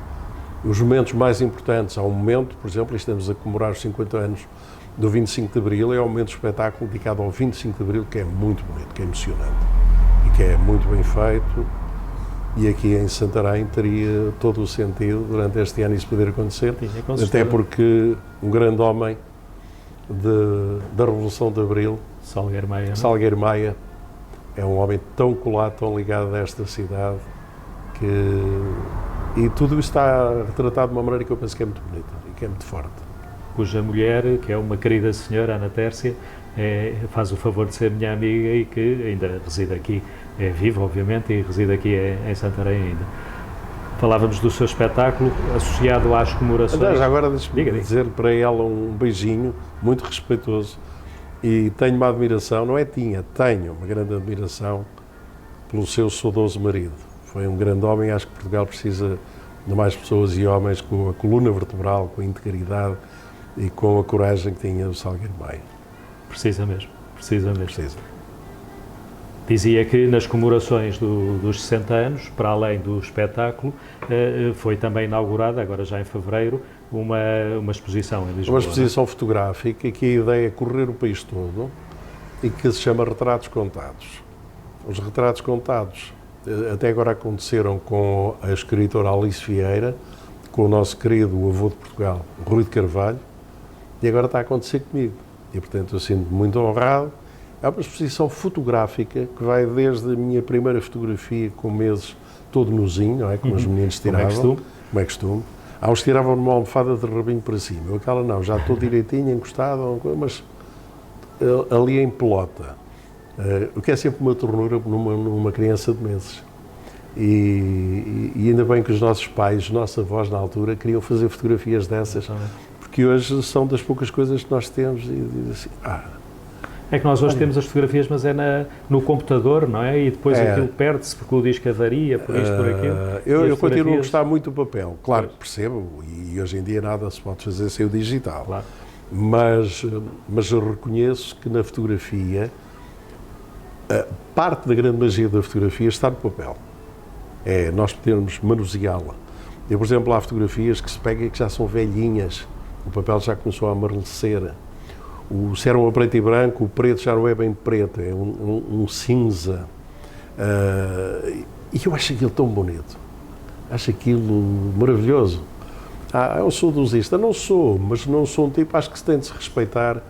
Os momentos mais importantes, há um momento, por exemplo, estamos a comemorar os 50 anos do 25 de Abril, é um momento de espetáculo dedicado ao 25 de Abril, que é muito bonito, que é emocionante, e que é muito bem feito, e aqui em Santarém teria todo o sentido, durante este ano, isso poder acontecer, até porque um grande homem da Revolução de Abril, Salgueiro Maia, é um homem tão colado, tão ligado a esta cidade, e tudo isso está retratado de uma maneira que eu penso que é muito bonita e que é muito forte. Cuja mulher, que é uma querida senhora, Ana Tércia, faz o favor de ser minha amiga e que ainda reside aqui, é viva, obviamente, e reside aqui em Santarém ainda. Falávamos do seu espetáculo associado às comemorações. Aliás, agora deixe-me dizer para ela um beijinho muito respeitoso, e tenho uma admiração, tenho uma grande admiração pelo seu saudoso marido. Foi um grande homem, acho que Portugal precisa de mais pessoas e homens com a coluna vertebral, com a integridade e com a coragem que tinha o Salgueiro Maia. Precisa mesmo. Dizia que nas comemorações dos 60 anos, para além do espetáculo, foi também inaugurada, agora já em fevereiro, uma exposição em Lisboa. Uma exposição fotográfica que a ideia é correr o país todo e que se chama Retratos Contados. Os retratos contados até agora aconteceram com a escritora Alice Vieira, com o nosso querido avô de Portugal, Rui de Carvalho, e agora está a acontecer comigo. E, portanto, eu sinto-me muito honrado. É uma exposição fotográfica que vai desde a minha primeira fotografia com meses todo nuzinho, não é? Como os meninos tiravam. Como é costume. Há uns que tiravam numa almofada de rabinho para cima. Eu, aquela não, já estou direitinho, encostado, mas ali em pelota. O que é sempre uma ternura numa criança de meses. E ainda bem que os nossos pais, os nossos avós na altura, queriam fazer fotografias dessas, porque hoje são das poucas coisas que nós temos e assim, É que nós hoje temos as fotografias, mas é no computador, não é? E depois aquilo perde-se porque o disco avaria, por isto, por aquilo. Eu continuo a gostar muito do papel. Claro que percebo, e hoje em dia nada se pode fazer sem o digital. Claro. Mas eu reconheço que na fotografia, parte da grande magia da fotografia está no papel. É nós podermos manuseá-la. Por exemplo, há fotografias que se pega e que já são velhinhas, o papel já começou a amarelecer. Se era um preto e branco, o preto já não é bem preto, é um cinza. E eu acho aquilo tão bonito, acho aquilo maravilhoso. É um saudosista, não sou, mas não sou um tipo, acho que se tem de se respeitar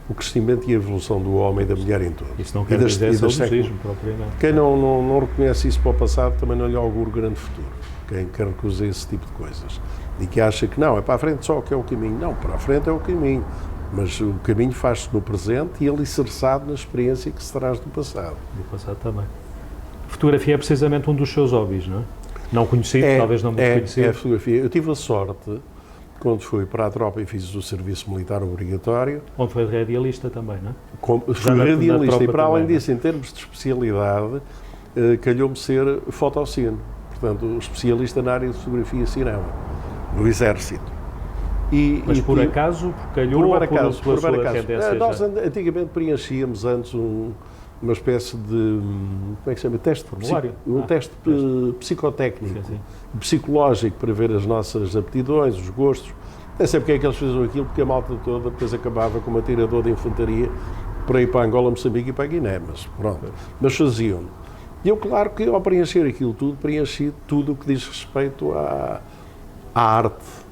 o crescimento e a evolução do homem e da mulher em tudo. Isso não quer dizer saudosismo, propriamente. Quem não reconhece isso para o passado também não lhe augura grande futuro. Quem recusa esse tipo de coisas. E que acha que não, é para a frente só que é o caminho. Não, para a frente é o caminho. Mas o caminho faz-se no presente e alicerçado na experiência que se traz do passado. Do passado também. Fotografia é precisamente um dos seus hobbies, não é? Não conhecido, talvez não muito conhecido. É a fotografia. Eu tive a sorte, quando fui para a tropa e fiz o serviço militar obrigatório... Onde foi radialista também, não é? Fui radialista e, para além disso, em termos de especialidade, calhou-me ser fotocine. Portanto, especialista na área de fotografia e cinema, no Exército. Mas por acaso, por calhou ou pela sua tendência? Nós antigamente preenchíamos antes uma espécie de, como é que se chama? Teste psicotécnico, psicológico, para ver as nossas aptidões, os gostos. Não sei porque é que eles fizeram aquilo, porque a malta toda depois acabava com uma tirador de infantaria para ir para Angola, Moçambique e para a Guiné, mas pronto. Mas faziam. E eu, claro que ao preencher aquilo tudo, preenchi tudo o que diz respeito à arte,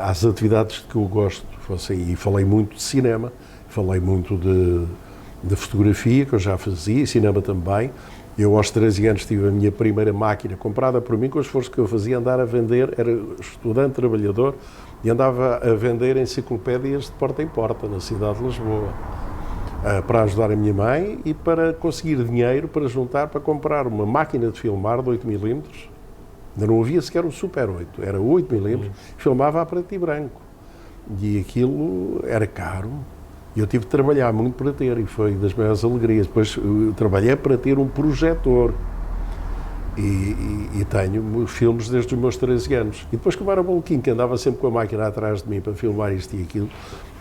às atividades que eu gosto. E falei muito de cinema, falei muito de fotografia, que eu já fazia, e cinema também. Eu, aos 13 anos, tive a minha primeira máquina comprada por mim, com o esforço que eu fazia, andar a vender, era estudante, trabalhador, e andava a vender enciclopédias de porta em porta, na cidade de Lisboa, para ajudar a minha mãe e para conseguir dinheiro para juntar, para comprar uma máquina de filmar de 8mm. Ainda não havia sequer o Super 8, era 8mm, filmava a preto e branco. E aquilo era caro, e eu tive de trabalhar muito para ter, e foi das maiores alegrias. Depois eu trabalhei para ter um projetor, e tenho filmes desde os meus 13 anos. E depois, como era maluquinho, que andava sempre com a máquina atrás de mim para filmar isto e aquilo,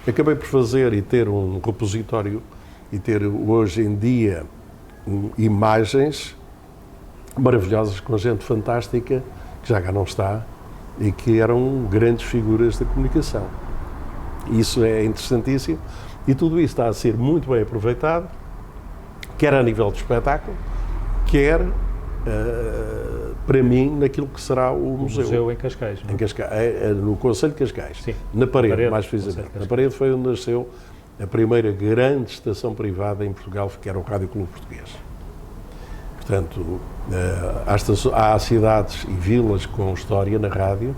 acabei por fazer e ter um repositório, e ter hoje em dia imagens maravilhosas, com gente fantástica, que já cá não está, e que eram grandes figuras da comunicação. Isso é interessantíssimo, e tudo isso está a ser muito bem aproveitado, quer a nível de espetáculo, quer para mim naquilo que será o museu. O museu em Cascais. Em Cascais, no Concelho de Cascais. Sim, na parede, mais precisamente. Na parede foi onde nasceu a primeira grande estação privada em Portugal, que era o Rádio Clube Português. Portanto, há cidades e vilas com história na rádio,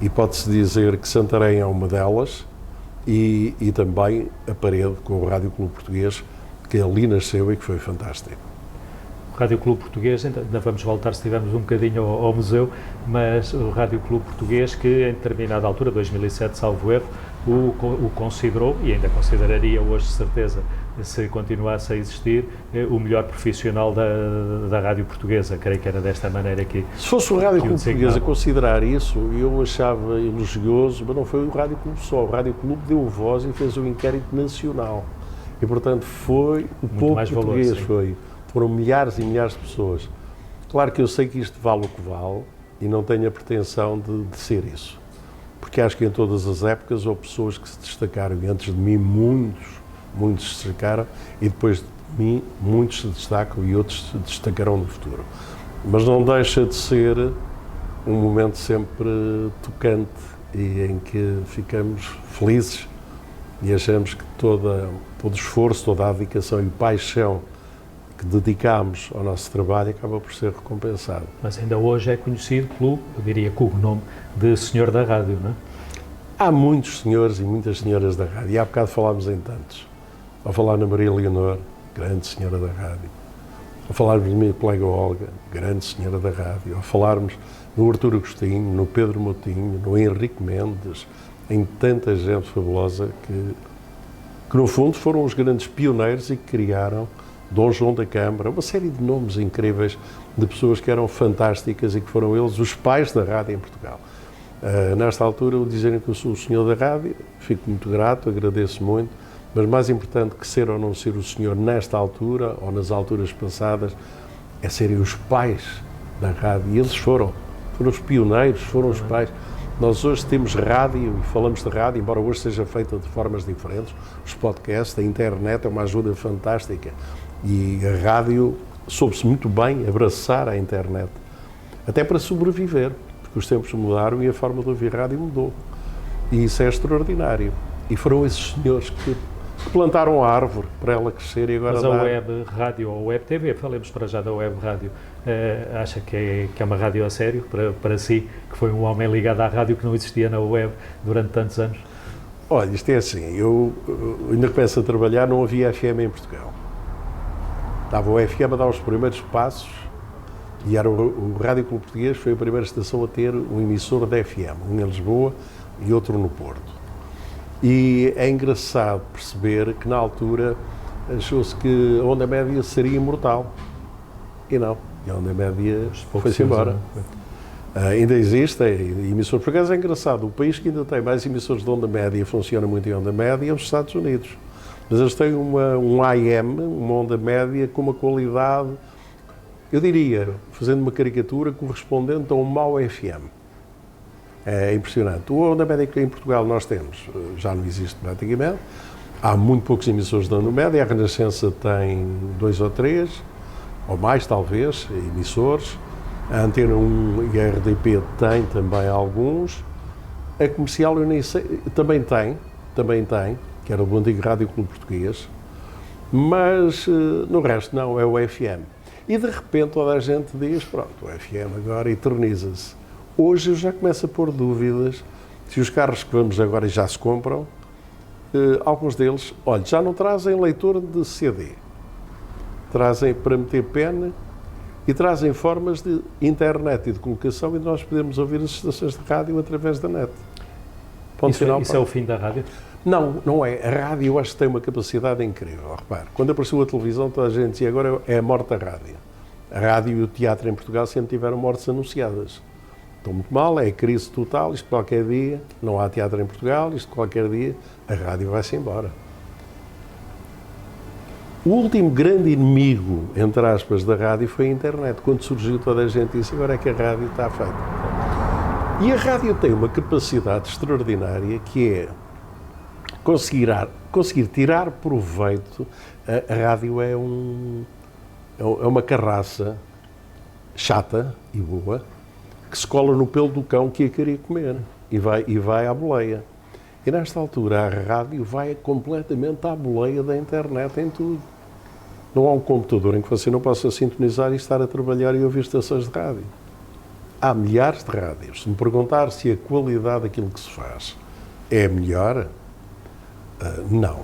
e pode-se dizer que Santarém é uma delas, e também a parede com o Rádio Clube Português, que ali nasceu e que foi fantástico. Rádio Clube Português, ainda vamos voltar se estivermos um bocadinho ao museu, mas o Rádio Clube Português que em determinada altura, 2007, salvo erro, o considerou, e ainda consideraria hoje de certeza, se continuasse a existir, o melhor profissional da rádio portuguesa. Creio que era desta maneira que... Se fosse o Rádio Clube Português a considerar isso, eu achava elogioso, mas não foi o Rádio Clube só. O Rádio Clube deu voz e fez um inquérito nacional. E, portanto, foi o povo português, foram milhares e milhares de pessoas. Claro que eu sei que isto vale o que vale e não tenho a pretensão de ser isso. Porque acho que em todas as épocas houve pessoas que se destacaram, e antes de mim muitos se destacaram, e depois de mim muitos se destacam e outros se destacarão no futuro. Mas não deixa de ser um momento sempre tocante e em que ficamos felizes e achamos que todo o esforço, toda a dedicação e paixão que dedicámos ao nosso trabalho acaba por ser recompensado. Mas ainda hoje é conhecido pelo, eu diria, com o nome de Senhor da Rádio, não é? Há muitos senhores e muitas senhoras da rádio, e há bocado falámos em tantos. Ao falar na Maria Leonor, grande senhora da rádio. Ao falarmos da minha colega Olga, grande senhora da rádio. Ao falarmos no Artur Agostinho, no Pedro Moutinho, no Henrique Mendes, em tanta gente fabulosa que no fundo foram os grandes pioneiros e que criaram Dom João da Câmara, uma série de nomes incríveis de pessoas que eram fantásticas e que foram eles os pais da rádio em Portugal. Nesta altura, o dizerem que eu sou o senhor da rádio, fico muito grato, agradeço muito, mas mais importante que ser ou não ser o senhor nesta altura ou nas alturas passadas é serem os pais da rádio. E eles foram os pioneiros, foram os pais. Nós hoje temos rádio e falamos de rádio, embora hoje seja feita de formas diferentes. Os podcasts, a internet é uma ajuda fantástica e a rádio soube-se muito bem abraçar a internet, até para sobreviver, porque os tempos mudaram e a forma de ouvir rádio mudou. E isso é extraordinário. E foram esses senhores que plantaram a árvore para ela crescer e agora... Mas a web rádio ou web TV, falemos para já da web rádio, acha que é uma rádio a sério para si, que foi um homem ligado à rádio que não existia na web durante tantos anos? Olha, isto é assim, eu ainda começo a trabalhar, não havia FM em Portugal. Estava o FM a dar os primeiros passos e era o Rádio Clube Português, foi a primeira estação a ter um emissor de FM, um em Lisboa e outro no Porto. E é engraçado perceber que na altura achou-se que a onda média seria imortal. E não, e a onda média foi-se embora. Ainda existem emissores. Por acaso é engraçado, o país que ainda tem mais emissores de onda média e funciona muito em onda média é os Estados Unidos. Mas eles têm um AM, uma onda média com uma qualidade, eu diria, fazendo uma caricatura, correspondente a um mau FM. É impressionante. A onda média que em Portugal nós temos já não existe praticamente. Há muito poucos emissores de onda média. A Renascença tem 2 ou 3, ou mais talvez, emissores. A Antena 1 e a RDP têm também alguns. A Comercial, eu nem sei, também tem, que era o antigo Rádio Clube Português. Mas no resto não, é o FM. E de repente toda a gente diz, pronto, o FM agora eterniza-se. Hoje eu já começo a pôr dúvidas se os carros que vamos agora e já se compram, alguns deles, olha, já não trazem leitor de CD, trazem para meter pena e trazem formas de internet e de colocação e nós podemos ouvir as estações de rádio através da net. Isso é o fim da rádio? Não, não é. A rádio eu acho que tem uma capacidade incrível. Repare, quando apareceu a televisão toda a gente dizia agora é a morte da rádio. A rádio e o teatro em Portugal sempre tiveram mortes anunciadas. Estou muito mal, é crise total, isto qualquer dia, não há teatro em Portugal, isto qualquer dia, a rádio vai-se embora. O último grande inimigo, entre aspas, da rádio foi a internet. Quando surgiu toda a gente disse, agora é que a rádio está feita. E a rádio tem uma capacidade extraordinária que é conseguir tirar proveito. A rádio é uma carraça chata e boa, que se cola no pelo do cão que a queria comer e vai à boleia. E nesta altura a rádio vai completamente à boleia da internet em tudo. Não há um computador em que você não possa sintonizar e estar a trabalhar e ouvir estações de rádio. Há milhares de rádios. Se me perguntar se a qualidade daquilo que se faz é melhor, não.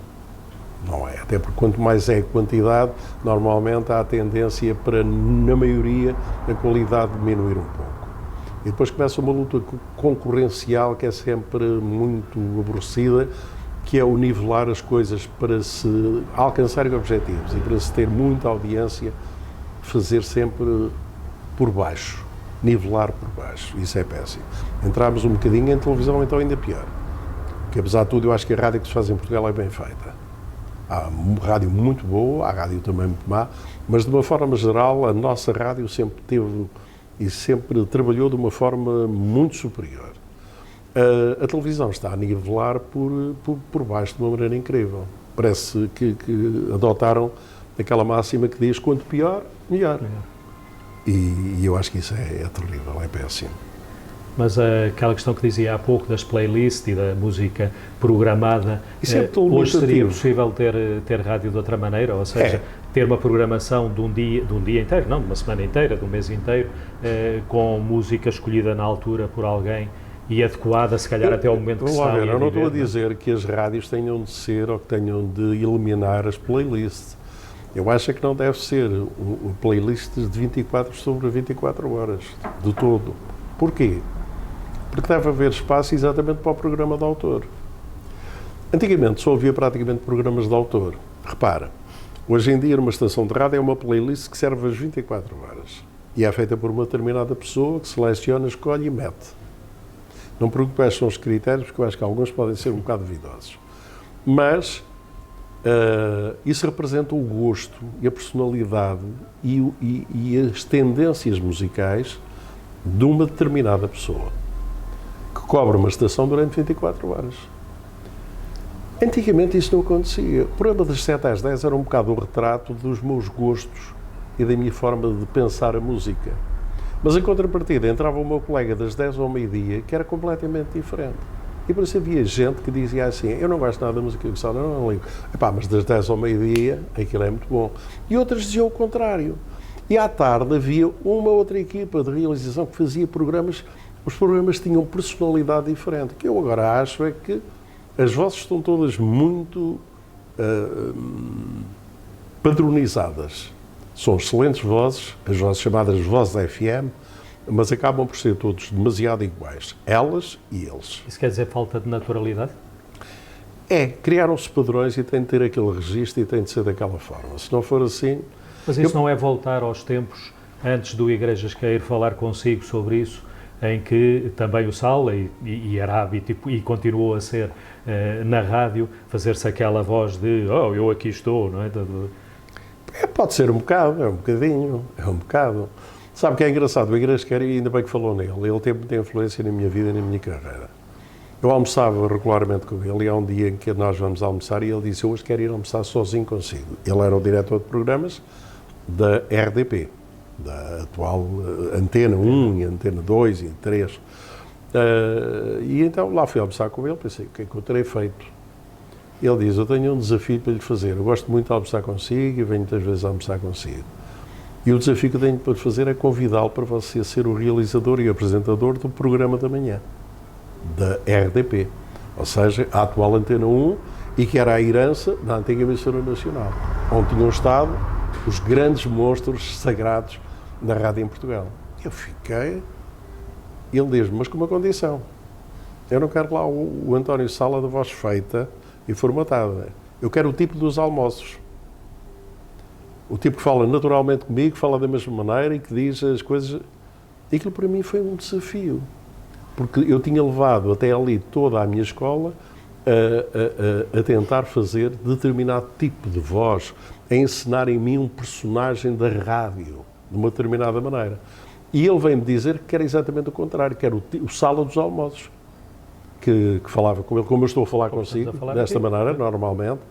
Não é. Até porque quanto mais é a quantidade, normalmente há a tendência para, na maioria, a qualidade diminuir um pouco. E depois começa uma luta concorrencial que é sempre muito aborrecida, que é o nivelar as coisas para se alcançarem objetivos e para se ter muita audiência, fazer sempre por baixo, nivelar por baixo. Isso é péssimo. Entramos um bocadinho em televisão, então ainda pior. Porque apesar de tudo, eu acho que a rádio que se faz em Portugal é bem feita. Há rádio muito boa, há rádio também muito má, mas de uma forma geral a nossa rádio sempre teve e sempre trabalhou de uma forma muito superior. A televisão está a nivelar por baixo de uma maneira incrível. Parece que adotaram aquela máxima que diz quanto pior, melhor. E eu acho que isso é terrível, é péssimo. Mas aquela questão que dizia há pouco das playlists e da música programada, hoje seria possível ter rádio de outra maneira? Ou seja, ter uma programação de um dia inteiro, não, de uma semana inteira, de um mês inteiro, com música escolhida na altura por alguém e adequada, se calhar, até ao momento que se está a viver. Eu não estou a dizer que as rádios tenham de ser ou que tenham de eliminar as playlists. Eu acho que não deve ser playlists de 24 sobre 24 horas, de todo. Porquê? Porque deve haver espaço exatamente para o programa de autor. Antigamente só havia praticamente programas de autor. Repara, hoje em dia numa estação de rádio é uma playlist que serve às 24 horas. E é feita por uma determinada pessoa que seleciona, escolhe e mete. Não pergunto quais são os critérios, porque eu acho que alguns podem ser um bocado duvidosos. Mas isso representa o gosto e a personalidade e as tendências musicais de uma determinada pessoa que cobra uma estação durante 24 horas. Antigamente isso não acontecia. O programa das 7 às 10 era um bocado o retrato dos meus gostos e da minha forma de pensar a música. Mas em contrapartida entrava o meu colega das 10 ao meio-dia que era completamente diferente. E por isso havia gente que dizia assim, eu não gosto nada da música que eu não ligo. Epá, mas das 10 ao meio-dia aquilo é muito bom. E outras diziam o contrário. E à tarde havia uma outra equipa de realização que fazia programas, os programas tinham personalidade diferente. O que eu agora acho é que as vozes estão todas muito padronizadas. São excelentes vozes, as vozes chamadas vozes FM, mas acabam por ser todos demasiado iguais, elas e eles. Isso quer dizer falta de naturalidade? Criaram-se padrões e tem de ter aquele registro e tem de ser daquela forma. Se não for assim... Mas isso não é voltar aos tempos antes do Igrejas Cair falar consigo sobre isso, em que também o Sala e era hábito e continuou a ser na rádio, fazer-se aquela voz de eu aqui estou, não é? Pode ser um bocado, é um bocado. Sabe o que é engraçado? O Igrejas Cair, ainda bem que falou nele, ele teve muita influência na minha vida e na minha carreira. Eu almoçava regularmente com ele e há um dia em que nós vamos almoçar e ele disse, eu hoje quero ir almoçar sozinho consigo. Ele era o diretor de programas da RDP, da atual Antena 1 e Antena 2 e 3. E então lá fui almoçar com ele, pensei, o que é que eu terei feito? Ele diz, eu tenho um desafio para lhe fazer, eu gosto muito de almoçar consigo e venho muitas vezes almoçar consigo. E o desafio que eu tenho para lhe fazer é convidá-lo para você ser o realizador e apresentador do programa da manhã, da RDP, ou seja, a atual Antena 1 e que era a herança da antiga emissora nacional, onde tinham estado os grandes monstros sagrados da rádio em Portugal. Eu fiquei, ele diz-me, mas com uma condição, eu não quero lá o António Sala da voz feita e formatada, eu quero o tipo dos almoços. O tipo que fala naturalmente comigo, fala da mesma maneira e que diz as coisas. Aquilo para mim foi um desafio, porque eu tinha levado até ali toda a minha escola a tentar fazer determinado tipo de voz, a encenar em mim um personagem da rádio, de uma determinada maneira. E ele veio-me dizer que era exatamente o contrário, que era o Sala dos Almoços, que falava com ele, como eu estou a falar consigo, desta maneira, normalmente,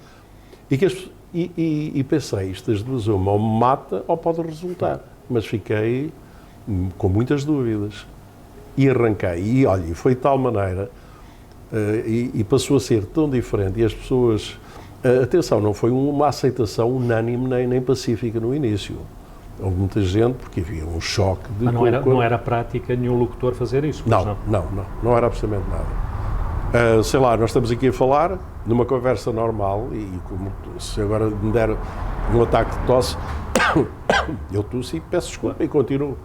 e pensei, isto das duas uma, ou me mata ou pode resultar. Mas fiquei com muitas dúvidas. E arranquei. E olha, foi de tal maneira, e passou a ser tão diferente, e as pessoas... atenção, não foi uma aceitação unânime nem pacífica no início. Houve muita gente, porque havia um choque de... Mas não era prática nenhum locutor fazer isso? Não era absolutamente nada. Sei lá, nós estamos aqui a falar numa conversa normal e como se agora me der um ataque de tosse, eu tosse e peço desculpa e continuo.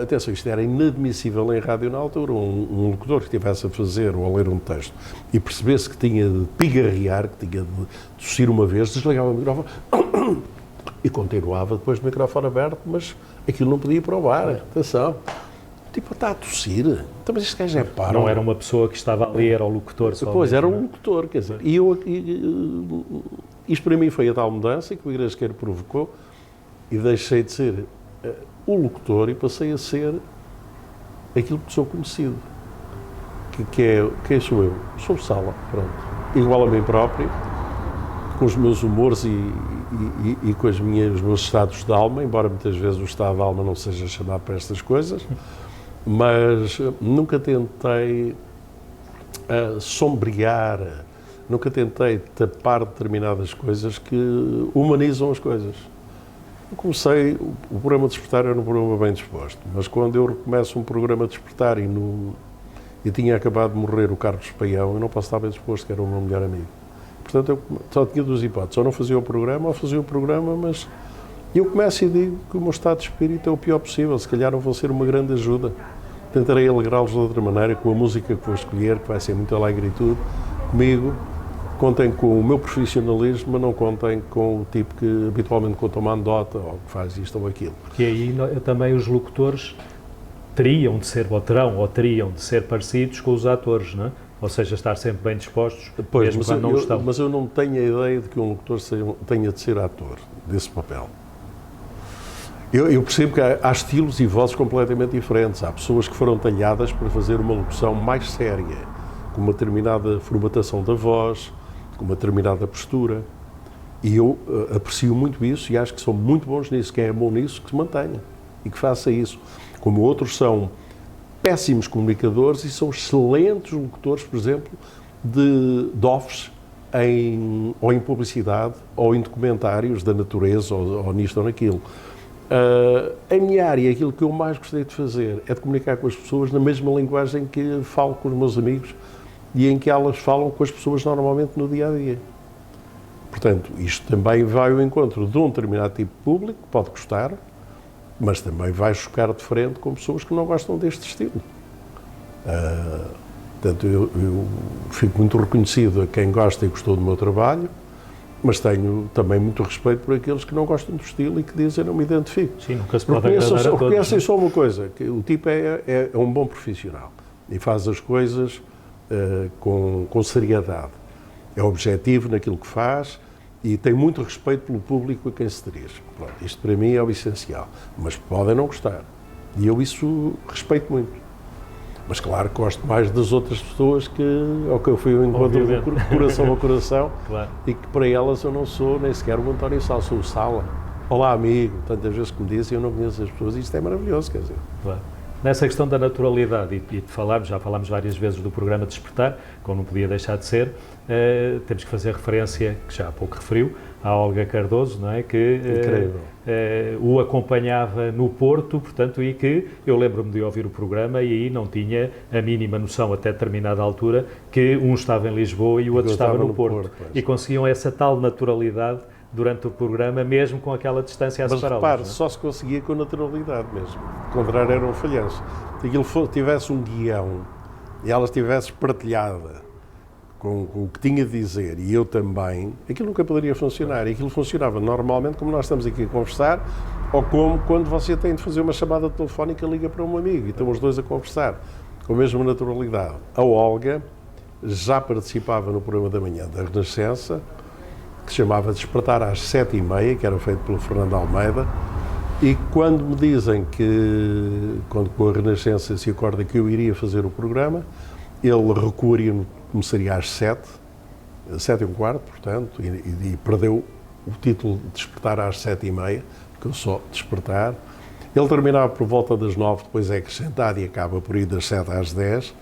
Atenção, isto era inadmissível em rádio na altura, um locutor que estivesse a fazer ou a ler um texto e percebesse que tinha de pigarrear, que tinha de tossir uma vez, desligava o microfone e continuava depois do microfone aberto, mas aquilo não podia ir para o ar, atenção. Tipo, está a tossir, então, mas este gajo é paro. Não era uma pessoa que estava a ler, era o locutor só. Pois, era um locutor, quer dizer, isto para mim foi a tal mudança que o Igrasqueiro provocou e deixei de ser o locutor e passei a ser aquilo que sou conhecido. Quem sou eu? Sou o Sala, pronto. Igual a mim próprio, com os meus humores e com os meus estados de alma, embora muitas vezes o estado de alma não seja chamado para estas coisas, mas nunca tentei sombrear, nunca tentei tapar determinadas coisas que humanizam as coisas. Eu comecei, o programa Despertar era um programa bem disposto, mas quando eu recomeço um programa Despertar e tinha acabado de morrer o Carlos Paião, eu não posso estar bem disposto, que era o meu melhor amigo. Portanto, eu só tinha duas hipóteses, ou não fazia o programa, ou fazia o programa, mas eu começo e digo que o meu estado de espírito é o pior possível, se calhar não vou ser uma grande ajuda. Tentarei alegrá-los de outra maneira, com a música que vou escolher, que vai ser muito alegre e tudo, comigo. Contem com o meu profissionalismo, mas não contem com o tipo que habitualmente conta uma anedota, ou que faz isto ou aquilo. Porque aí também os locutores teriam de ser, ou teriam de ser parecidos com os atores, não é? Ou seja, estar sempre bem dispostos, pois, mesmo quando não estão. Mas eu não tenho a ideia de que um locutor tenha de ser ator desse papel. Eu percebo que há estilos e vozes completamente diferentes. Há pessoas que foram talhadas para fazer uma locução mais séria, com uma determinada formatação da voz, com uma determinada postura. E eu aprecio muito isso e acho que são muito bons nisso. Quem é bom nisso, que se mantenha e que faça isso. Como outros são péssimos comunicadores e são excelentes locutores, por exemplo, de offs ou em publicidade ou em documentários da natureza ou nisto ou naquilo. A minha área, aquilo que eu mais gostei de fazer é de comunicar com as pessoas na mesma linguagem que falo com os meus amigos e em que elas falam com as pessoas normalmente no dia-a-dia. Portanto, isto também vai ao encontro de um determinado tipo de público, que pode gostar, mas também vai chocar de frente com pessoas que não gostam deste estilo. Portanto, eu fico muito reconhecido a quem gosta e gostou do meu trabalho, mas tenho também muito respeito por aqueles que não gostam do estilo e que dizem não me identifico. Sim, nunca se pode agradar a todos. Reconhecem só uma coisa, que o tipo é um bom profissional e faz as coisas com seriedade. É objetivo naquilo que faz e tem muito respeito pelo público a quem se dirige. Pronto, isto para mim é o essencial, mas podem não gostar. E eu isso respeito muito. Mas claro que gosto mais das outras pessoas ao que eu fui ao encontro de coração a coração, claro. E que para elas eu não sou nem sequer o António Sala, sou o Sala. Olá amigo, tantas vezes que me dizem eu não conheço as pessoas e isto é maravilhoso, quer dizer. Claro. Nessa questão da naturalidade, e já falámos várias vezes do programa Despertar, como não podia deixar de ser, temos que fazer referência, que já há pouco referiu, à Olga Cardoso, não é? Que o acompanhava no Porto, portanto, e que eu lembro-me de ouvir o programa e aí não tinha a mínima noção, até determinada altura, que um estava em Lisboa e o outro estava no Porto. E conseguiam essa tal naturalidade durante o programa, mesmo com aquela distância a separá-los. Mas repare, só se conseguia com naturalidade mesmo. O contrário era um falhanço. Se aquilo tivesse um guião e ela estivesse partilhada com o que tinha de dizer, e eu também, aquilo nunca poderia funcionar. E aquilo funcionava normalmente como nós estamos aqui a conversar, ou como quando você tem de fazer uma chamada telefónica, liga para um amigo e estão os dois a conversar, com a mesma naturalidade. A Olga já participava no programa da manhã da Renascença, que se chamava Despertar às 7h30, que era feito pelo Fernando Almeida, e quando me dizem que, quando com a Renascença se acorda que eu iria fazer o programa, ele recuaria, começaria às 7h15, portanto, e perdeu o título de Despertar às 7h30, que eu só Despertar. Ele terminava por volta das 9h, depois é acrescentado e acaba por ir das 7 às 10h.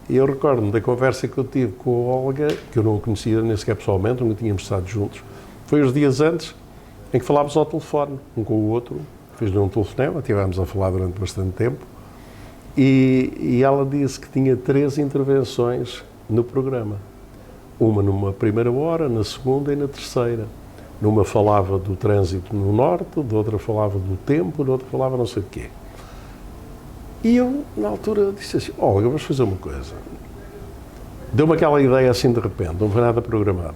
E eu recordo-me da conversa que eu tive com a Olga, que eu não a conhecia nem sequer pessoalmente, nunca tínhamos estado juntos. Foi uns dias antes em que falámos ao telefone, um com o outro, fiz-lhe um telefonema, estivemos a falar durante bastante tempo, E ela disse que tinha 3 intervenções no programa. Uma numa primeira hora, na segunda e na terceira. Numa falava do trânsito no norte, de outra falava do tempo, de outra falava não sei o quê. E eu, na altura, disse assim, Olga, vamos fazer uma coisa. Deu-me aquela ideia assim de repente, não foi nada programado.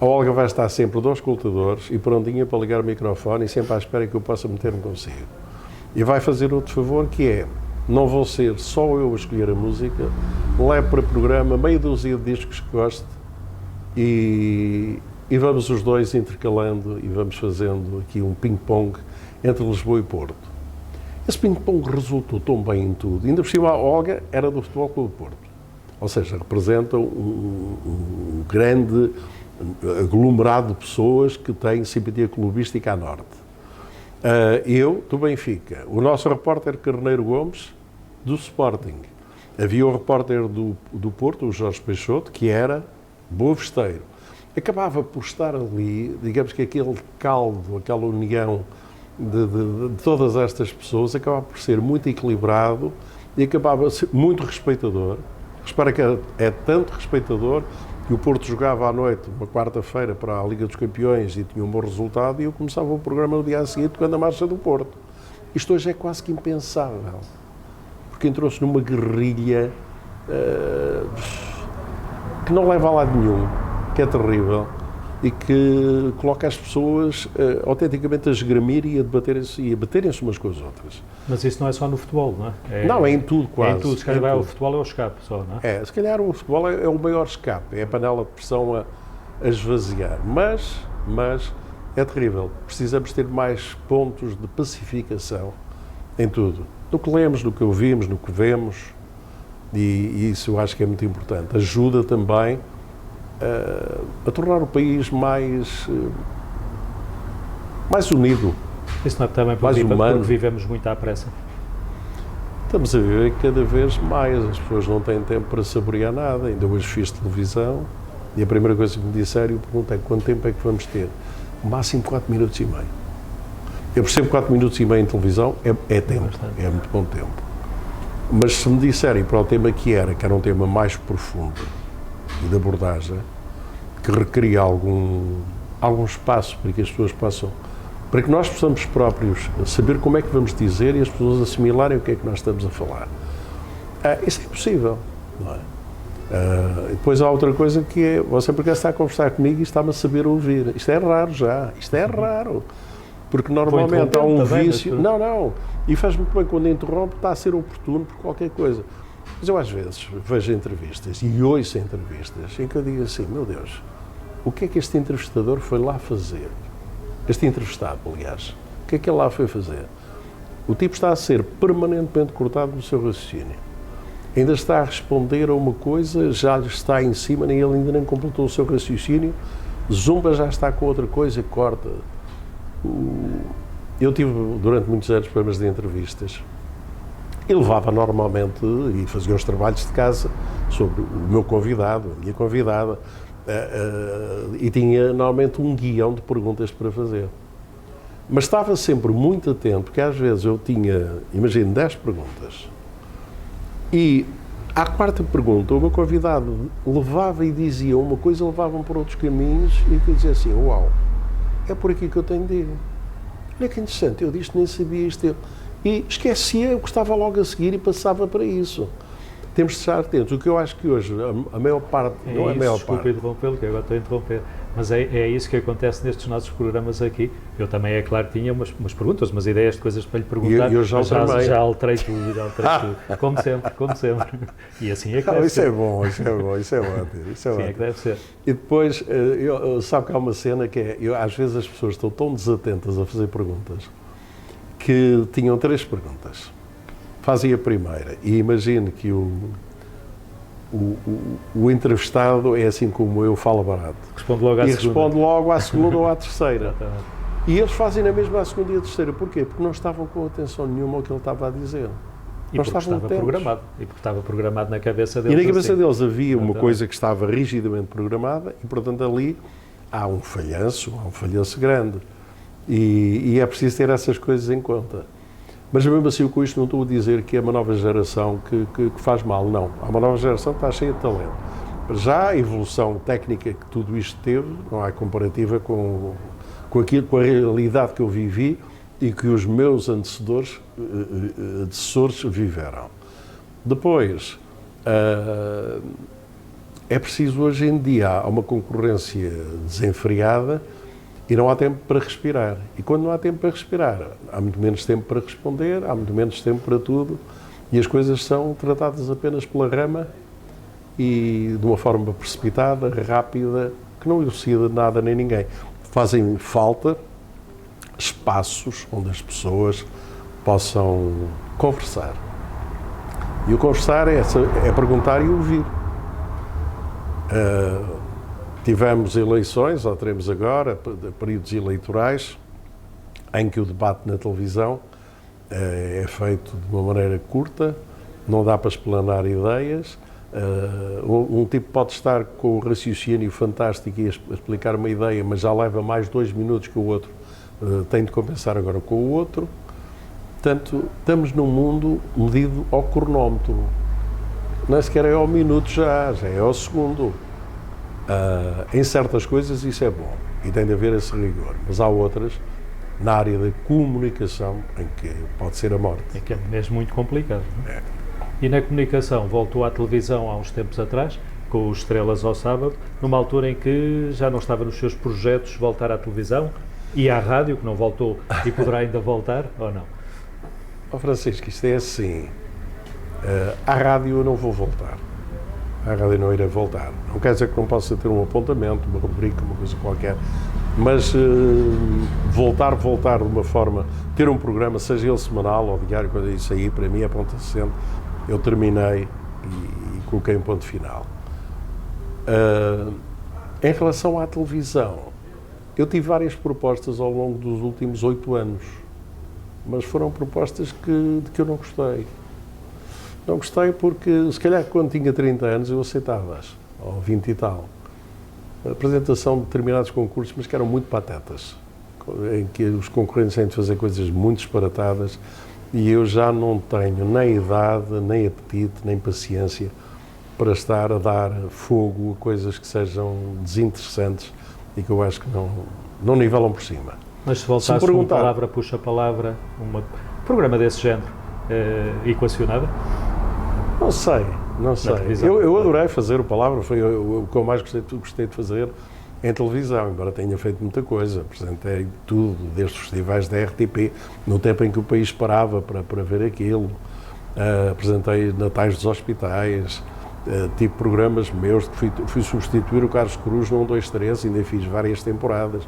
A Olga vai estar sempre 2 escutadores e prontinha para ligar o microfone e sempre à espera que eu possa meter-me consigo. E vai fazer outro favor que é, não vou ser só eu a escolher a música, levo para o programa meia dúzia de discos que gosto e vamos os 2 intercalando e vamos fazendo aqui um ping-pong entre Lisboa e Porto. Esse ping-pong resultou tão bem em tudo. Ainda por cima, a Olga era do Futebol Clube do Porto. Ou seja, representa um grande aglomerado de pessoas que têm simpatia clubística a norte. Eu, do Benfica. O nosso repórter Carneiro Gomes, do Sporting. Havia o repórter do Porto, o Jorge Peixoto, que era boavesteiro. Acabava por estar ali, digamos que aquele caldo, aquela união de todas estas pessoas, acabava por ser muito equilibrado e acabava a ser muito respeitador. Repara que é tanto respeitador que o Porto jogava à noite, uma quarta-feira, para a Liga dos Campeões e tinha um bom resultado e eu começava o programa no dia a seguir tocando a marcha do Porto. Isto hoje é quase que impensável, porque entrou-se numa guerrilha que não leva a lado nenhum, que é terrível e que coloca as pessoas autenticamente a esgramir e a baterem-se umas com as outras. Mas isso não é só no futebol, não é? Não, é em tudo quase. É em tudo, se calhar vai ao futebol é o escape só, não é? Se calhar o futebol é o maior escape, é a panela de pressão a esvaziar, mas é terrível. Precisamos ter mais pontos de pacificação em tudo. No que lemos, no que ouvimos, no que vemos, e isso eu acho que é muito importante. Ajuda também a tornar o país mais unido. Isso não é também porque vivemos muito à pressa? Estamos a viver cada vez mais, as pessoas não têm tempo para saborear nada. Ainda hoje fiz televisão e a primeira coisa que me disseram, eu perguntei quanto tempo é que vamos ter? O máximo 4 minutos e meio. Eu percebo 4 minutos e meio em televisão é tempo, é muito bom tempo. Mas se me disserem para o tema que era um tema mais profundo e de abordagem, que requeria algum espaço para que as pessoas possam, para que nós possamos próprios saber como é que vamos dizer e as pessoas assimilarem o que é que nós estamos a falar. Isso é impossível, não é? Depois há outra coisa que é, você porque está a conversar comigo e está-me a saber ouvir. Isto é raro já, isto é raro. Porque normalmente há um vício... Não, e faz muito bem quando interrompe, está a ser oportuno por qualquer coisa. Mas eu às vezes vejo entrevistas e ouço entrevistas em que eu digo assim, meu Deus, o que é que este entrevistador foi lá fazer? Este entrevistado, aliás, o que é que ele lá foi fazer? O tipo está a ser permanentemente cortado no seu raciocínio. Ainda está a responder a uma coisa, já lhe está em cima, nem ele ainda nem completou o seu raciocínio, zumba, já está com outra coisa, corta. Eu tive durante muitos anos programas de entrevistas e levava normalmente e fazia os trabalhos de casa sobre o meu convidado, a minha convidada, e tinha normalmente um guião de perguntas para fazer. Mas estava sempre muito atento, porque às vezes eu tinha, imagino, 10 perguntas e à quarta pergunta o meu convidado levava e dizia uma coisa, levavam por outros caminhos e eu dizia assim, uau, é por aqui que eu tenho de ir. Olha que interessante, eu disto nem sabia isto. E esquecia o que estava logo a seguir e passava para isso. Temos de estar atentos. O que eu acho que hoje, a maior parte, não é a maior parte... Desculpa interrompê-lo, que agora estou a interromper, mas é isso que acontece nestes nossos programas aqui. Eu também, é claro, tinha umas perguntas, umas ideias de coisas para lhe perguntar, eu já alterei tudo, como sempre. E assim é que deve ser. Isso é ótimo. Sim, é que deve ser. E depois, sabe que há uma cena que é, às vezes as pessoas estão tão desatentas a fazer perguntas, que tinham 3 perguntas. Fazem a primeira e imagine que o entrevistado é assim como eu, fala barato. Responde logo à segunda. Responde logo à segunda ou à terceira. E eles fazem na mesma à segunda e à terceira. Porquê? Porque não estavam com atenção nenhuma ao que ele estava a dizer. E porque estava programado na cabeça deles. E na cabeça deles havia uma coisa que estava rigidamente programada e, portanto, ali há um falhanço grande. E é preciso ter essas coisas em conta. Mas mesmo assim, com isto não estou a dizer que é uma nova geração que faz mal, não. Há uma nova geração que está cheia de talento. Já a evolução técnica que tudo isto teve, não há comparativa com a realidade que eu vivi e que os meus antecessores viveram. Depois, é preciso hoje em dia, há uma concorrência desenfreada e não há tempo para respirar. E quando não há tempo para respirar, há muito menos tempo para responder, há muito menos tempo para tudo e as coisas são tratadas apenas pela rama e de uma forma precipitada, rápida, que não elucida nada nem ninguém. Fazem falta espaços onde as pessoas possam conversar. E o conversar é perguntar e ouvir. Tivemos eleições, ou teremos agora, períodos eleitorais, em que o debate na televisão é feito de uma maneira curta, não dá para explanar ideias. Um tipo pode estar com o raciocínio fantástico e explicar uma ideia, mas já leva mais 2 minutos que o outro tem de compensar agora com o outro. Portanto, estamos num mundo medido ao cronómetro. Não é sequer é ao minuto já é ao segundo. Em certas coisas isso é bom e tem de haver esse rigor, mas há outras, na área da comunicação, em que pode ser a morte. É que é mesmo muito complicado. Não é? É. E na comunicação, voltou à televisão há uns tempos atrás, com os Estrelas ao Sábado, numa altura em que já não estava nos seus projetos voltar à televisão e à rádio, que não voltou e poderá ainda voltar, ou não? Francisco, isto é assim, à rádio eu não vou voltar, à rádio não irei voltar. Não quer dizer que não possa ter um apontamento, uma rubrica, uma coisa qualquer, mas voltar de uma forma, ter um programa, seja ele semanal ou diário, isso aí para mim é ponto assente. Eu terminei e coloquei um ponto final. Em relação à televisão, eu tive várias propostas ao longo dos últimos 8 anos, mas foram propostas de que eu não gostei. Não gostei porque, se calhar, quando tinha 30 anos, eu aceitava-as, ou 20 e tal. A apresentação de determinados concursos, mas que eram muito patetas, em que os concorrentes têm de fazer coisas muito disparatadas. E eu já não tenho nem idade, nem apetite, nem paciência para estar a dar fogo a coisas que sejam desinteressantes e que eu acho que não nivelam por cima. Mas se voltasse uma palavra, puxa palavra, um programa desse género, equacionada? Não sei. Eu adorei fazer o Palavra, foi o que eu mais gostei de fazer em televisão, embora tenha feito muita coisa. Apresentei tudo, desde os festivais da RTP, no tempo em que o país parava para ver aquilo. Apresentei Natais dos Hospitais, tive programas meus, fui substituir o Carlos Cruz no 1, 2, 3, ainda fiz várias temporadas.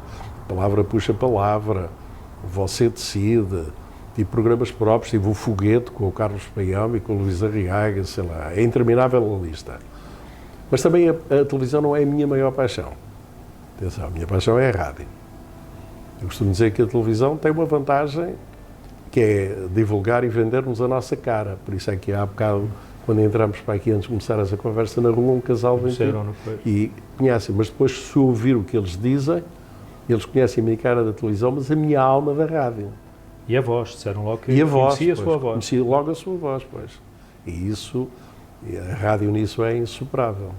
Palavra puxa palavra, Você Decide, tive programas próprios, tive o Foguete com o Carlos Paião e com o Luís Arriaga, sei lá, é interminável a lista. Mas também a televisão não é a minha maior paixão. Atenção, a minha paixão é a rádio. Eu costumo dizer que a televisão tem uma vantagem que é divulgar e vender-nos a nossa cara. Por isso é que há bocado, quando entramos para aqui, antes de começar essa conversa na rua, um casal vem e conhecem. Mas depois, se ouvir o que eles dizem, eles conhecem a minha cara da televisão, mas a minha alma da rádio. E a voz, disseram logo que conhecia a sua voz. Conhecia logo a sua voz, pois. E a rádio nisso é insuperável.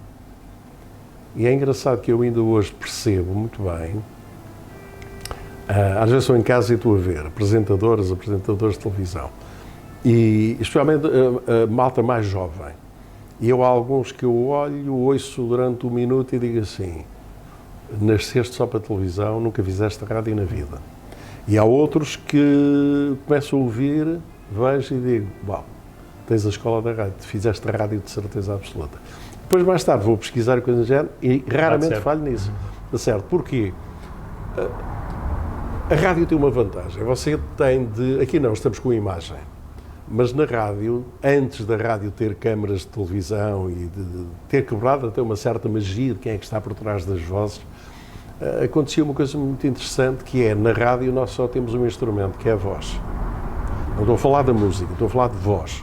E é engraçado que eu ainda hoje percebo muito bem, às vezes estou em casa e estou a ver apresentadores de televisão, e especialmente a malta mais jovem. E eu há alguns que eu olho, ouço durante 1 minuto e digo assim: nasceste só para a televisão, nunca fizeste rádio na vida. E há outros que começo a ouvir, vejo e digo: bom, tens a escola da rádio, fizeste rádio de certeza absoluta. Depois, mais tarde, vou pesquisar coisas do género e raramente falho nisso. Está certo? Porquê? A rádio tem uma vantagem. Você tem de... Aqui não, estamos com imagem. Mas na rádio, antes da rádio ter câmaras de televisão e de ter quebrado até uma certa magia de quem é que está por trás das vozes, acontecia uma coisa muito interessante, que é, na rádio nós só temos um instrumento, que é a voz. Não estou a falar da música, estou a falar de voz.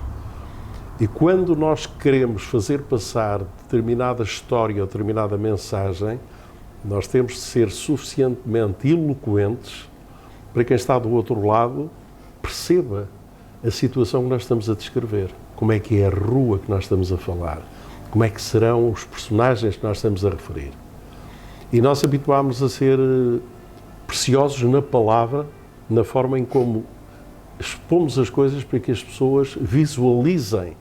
E quando nós queremos fazer passar determinada história ou determinada mensagem, nós temos de ser suficientemente eloquentes para quem está do outro lado perceba a situação que nós estamos a descrever, como é que é a rua que nós estamos a falar, como é que serão os personagens que nós estamos a referir. E nós habituámos a ser preciosos na palavra, na forma em como expomos as coisas para que as pessoas visualizem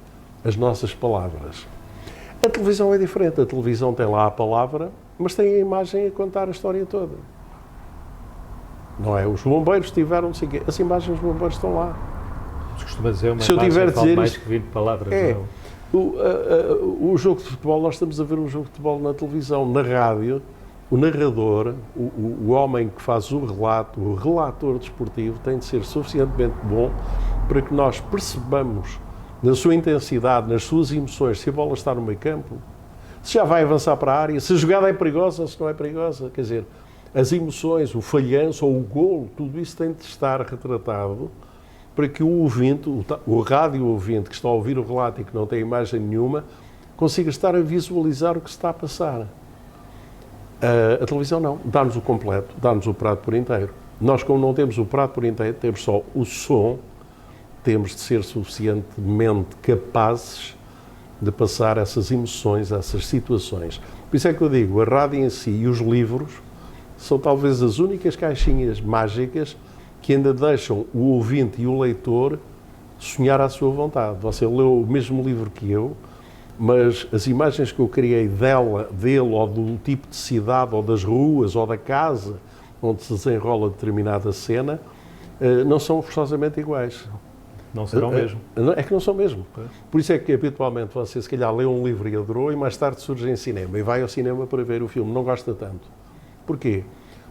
as nossas palavras. A televisão é diferente, a televisão tem lá a palavra, mas tem a imagem a contar a história toda. Não é? Os bombeiros tiveram, não sei o quê, as imagens dos bombeiros estão lá. Se costuma dizer uma Se eu tiver a dizer mais isto, que 20 palavras. é, Não. o jogo de futebol, nós estamos a ver um jogo de futebol na televisão, na rádio, o narrador, o homem que faz o relato, o relator desportivo, tem de ser suficientemente bom para que nós percebamos, na sua intensidade, nas suas emoções, se a bola está no meio campo, se já vai avançar para a área, se a jogada é perigosa ou se não é perigosa. Quer dizer, as emoções, o falhanço ou o golo, tudo isso tem de estar retratado para que o ouvinte, o rádio ouvinte que está a ouvir o relato e que não tem imagem nenhuma, consiga estar a visualizar o que se está a passar. A televisão não, dá-nos o completo, dá-nos o prato por inteiro. Nós, como não temos o prato por inteiro, temos só o som, temos de ser suficientemente capazes de passar essas emoções, essas situações. Por isso é que eu digo, a rádio em si e os livros são talvez as únicas caixinhas mágicas que ainda deixam o ouvinte e o leitor sonhar à sua vontade. Você leu o mesmo livro que eu, mas as imagens que eu criei dele, ou do tipo de cidade, ou das ruas, ou da casa onde se desenrola determinada cena, não são forçosamente iguais. Não serão mesmo. É que não são mesmo. Por isso é que, habitualmente, você se calhar lê um livro e adorou e mais tarde surge em cinema e vai ao cinema para ver o filme. Não gosta tanto. Porquê?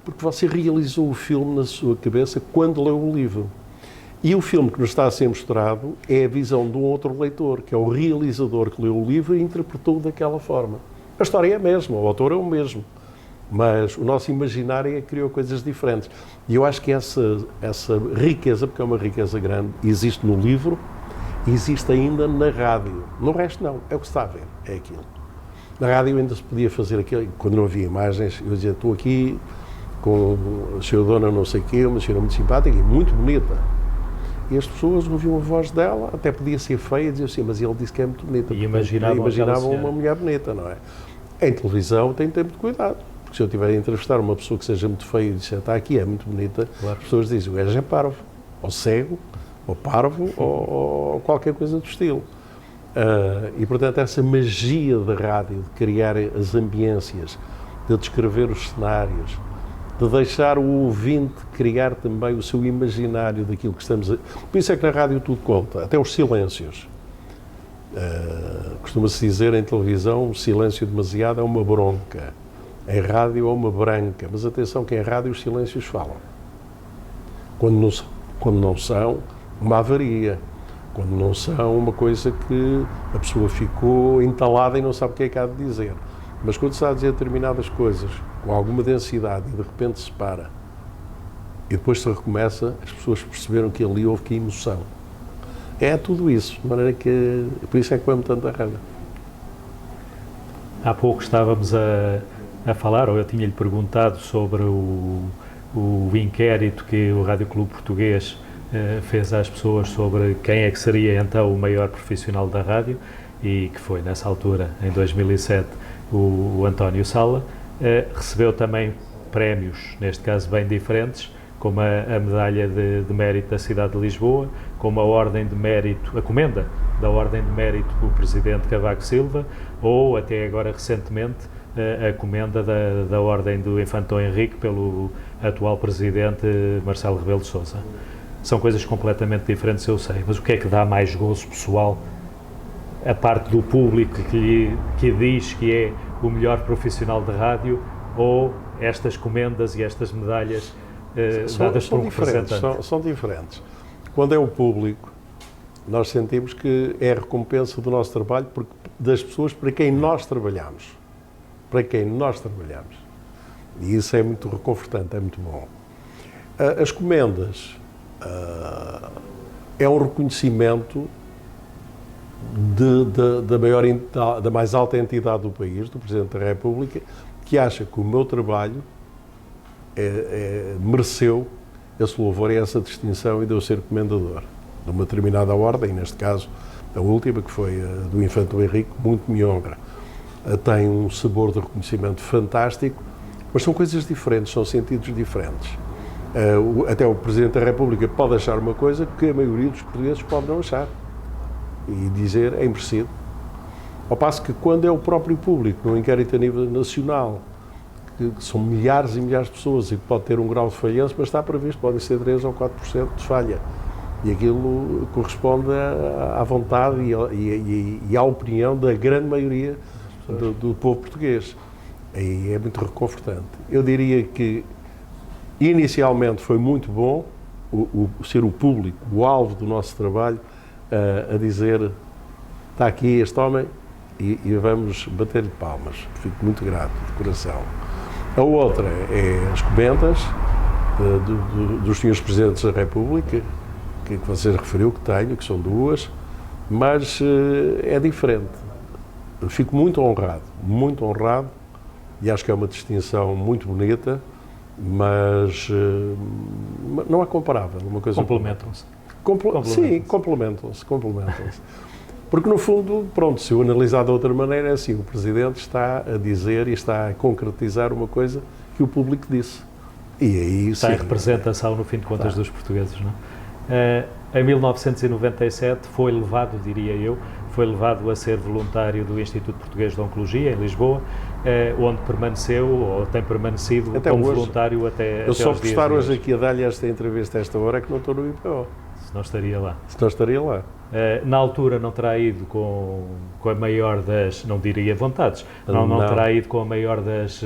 Porque você realizou o filme na sua cabeça quando leu o livro. E o filme que nos está a ser mostrado é a visão de um outro leitor, que é o realizador que leu o livro e interpretou daquela forma. A história é a mesma, o autor é o mesmo, mas o nosso imaginário criou coisas diferentes. E eu acho que essa riqueza, porque é uma riqueza grande, existe no livro e existe ainda na rádio. No resto não, é o que se está a ver, é aquilo. Na rádio ainda se podia fazer aquilo, quando não havia imagens, eu dizia, estou aqui com a senhora dona não sei o quê, uma senhora muito simpática e muito bonita. E as pessoas ouviam a voz dela, até podia ser feia, diziam assim, mas ele disse que é muito bonita. E imaginavam uma mulher bonita, não é? Em televisão tem de ter muito cuidado, porque se eu estiver a entrevistar uma pessoa que seja muito feia e disser, está aqui, é muito bonita, claro. As pessoas dizem, o gajo é parvo, ou cego, ou parvo, ou qualquer coisa do estilo. E, portanto, essa magia da rádio, de criar as ambiências, de descrever os cenários, de deixar o ouvinte criar também o seu imaginário daquilo que estamos a... Por isso é que na rádio tudo conta, até os silêncios. Costuma-se dizer em televisão, um silêncio demasiado é uma bronca. Em rádio é uma branca. Mas atenção que em rádio os silêncios falam. Quando não são, uma avaria. Quando não são, uma coisa que a pessoa ficou entalada e não sabe o que é que há de dizer. Mas quando se está a dizer determinadas coisas com alguma densidade e de repente se para e depois se recomeça, as pessoas perceberam que ali houve que emoção. É tudo isso, de maneira que... Por isso é que amo tanto a rádio. Há pouco estávamos a falar, ou eu tinha-lhe perguntado sobre o inquérito que o Rádio Clube Português fez às pessoas sobre quem é que seria então o maior profissional da rádio, e que foi nessa altura, em 2007, o António Sala. Recebeu também prémios, neste caso bem diferentes, como a medalha de mérito da cidade de Lisboa, como a ordem de mérito, a comenda da ordem de mérito do presidente Cavaco Silva, ou até agora recentemente a comenda da ordem do Infante Dom Henrique pelo atual presidente Marcelo Rebelo de Sousa. São coisas completamente diferentes, eu sei, mas o que é que dá mais gozo pessoal? A parte do público que diz que é o melhor profissional de rádio, ou estas comendas e estas medalhas dadas por um representante? São diferentes. Quando é o público, nós sentimos que é a recompensa do nosso trabalho das pessoas para quem nós trabalhamos. Para quem nós trabalhamos. E isso é muito reconfortante, é muito bom. As comendas é um reconhecimento da mais alta entidade do país, do Presidente da República, que acha que o meu trabalho mereceu esse louvor e essa distinção e de eu ser comendador. de uma determinada ordem, neste caso a última, que foi a do Infante Dom Henrique, muito me honra. Tem um sabor de reconhecimento fantástico, mas são coisas diferentes, são sentidos diferentes. Até o Presidente da República pode achar uma coisa que a maioria dos portugueses pode não achar e dizer é merecido. Ao passo que quando é o próprio público, num inquérito a nível nacional, que são milhares e milhares de pessoas e que pode ter um grau de falhança, mas está previsto, podem ser 3 ou 4% de falha. E aquilo corresponde à vontade e à opinião da grande maioria do povo português. E é muito reconfortante. Eu diria que, inicialmente, foi muito bom ser o público, o alvo do nosso trabalho, a dizer está aqui este homem e vamos bater-lhe palmas. Fico muito grato, de coração. A outra é as comentas dos senhores Presidentes da República, que você referiu que tenho, que são 2, mas é diferente. Fico muito honrado, e acho que é uma distinção muito bonita, mas não é comparável. Uma coisa Complementam-se. Sim, complementam-se. Porque, no fundo, pronto, se eu analisar de outra maneira, é assim, o Presidente está a dizer e está a concretizar uma coisa que o público disse. E aí, está em representação, no fim de contas, dos portugueses, não é? Em 1997 foi levado, diria eu, a ser voluntário do Instituto Português de Oncologia, em Lisboa, onde permaneceu, ou tem permanecido, até como hoje, voluntário até eu só aos por estar dias hoje aqui a dar-lhe esta entrevista a esta hora é que não estou no IPO. Se não estaria lá. Na altura não terá ido com a maior das, não diria vontades, não terá ido com a maior das...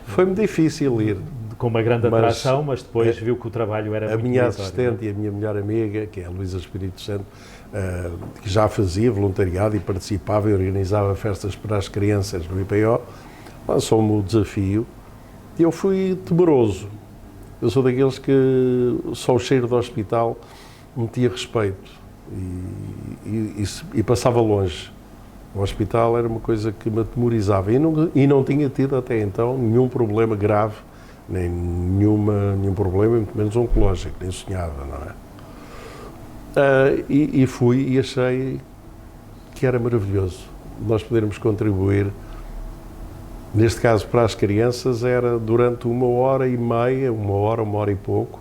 Foi-me difícil ir. Com uma grande atração, mas depois viu que o trabalho era muito A minha assistente e a minha melhor amiga, que é a Luísa Espírito Santo, que já fazia voluntariado e participava e organizava festas para as crianças no IPO, lançou-me o desafio e eu fui temeroso. Eu sou daqueles que só o cheiro do hospital me tinha respeito e passava longe. O hospital era uma coisa que me atemorizava e não tinha tido até então nenhum problema grave, nem nenhum problema, muito menos oncológico, nem sonhava, não é? E fui e achei que era maravilhoso nós podermos contribuir. Neste caso, para as crianças, era durante 1h30, 1 hora e pouco,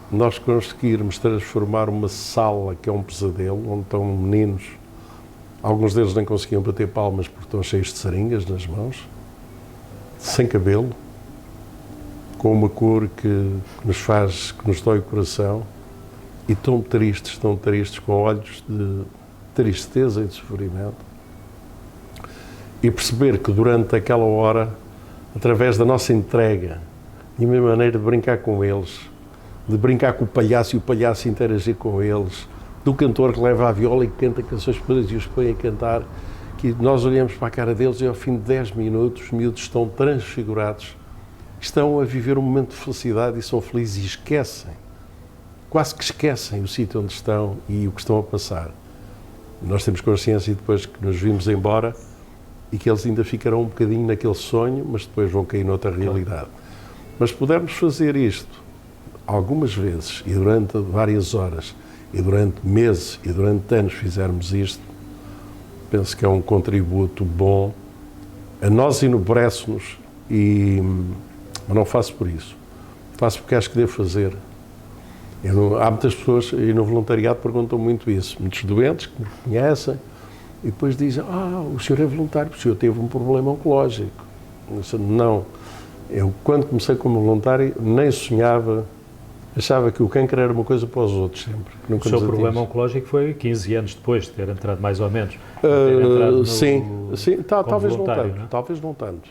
nós conseguirmos transformar uma sala que é um pesadelo, onde estão meninos, alguns deles nem conseguiam bater palmas porque estão cheios de seringas nas mãos, sem cabelo, com uma cor que nos dói o coração, e tão tristes, com olhos de tristeza e de sofrimento. E perceber que durante aquela hora, através da nossa entrega, e a minha maneira de brincar com eles, de brincar com o palhaço e o palhaço interagir com eles, do cantor que leva a viola e que canta canções e os põe a cantar, que nós olhamos para a cara deles e ao fim de 10 minutos os miúdos estão transfigurados, estão a viver um momento de felicidade e são felizes e esquecem, quase que esquecem o sítio onde estão e o que estão a passar. Nós temos consciência depois que nos vimos embora e que eles ainda ficarão um bocadinho naquele sonho, mas depois vão cair noutra realidade. Mas se pudermos fazer isto algumas vezes e durante várias horas e durante meses e durante anos fizermos isto, penso que é um contributo bom. A nós enobrece-nos, mas não faço por isso. Faço porque acho que devo fazer. Há muitas pessoas, e no voluntariado perguntam muito isso, muitos doentes que me conhecem, e depois dizem, o senhor é voluntário, o senhor teve um problema oncológico. Não. Eu, quando comecei como voluntário, nem sonhava, achava que o câncer era uma coisa para os outros sempre. O seu problema oncológico foi 15 anos depois de ter entrado, mais ou menos. Sim, talvez não tanto.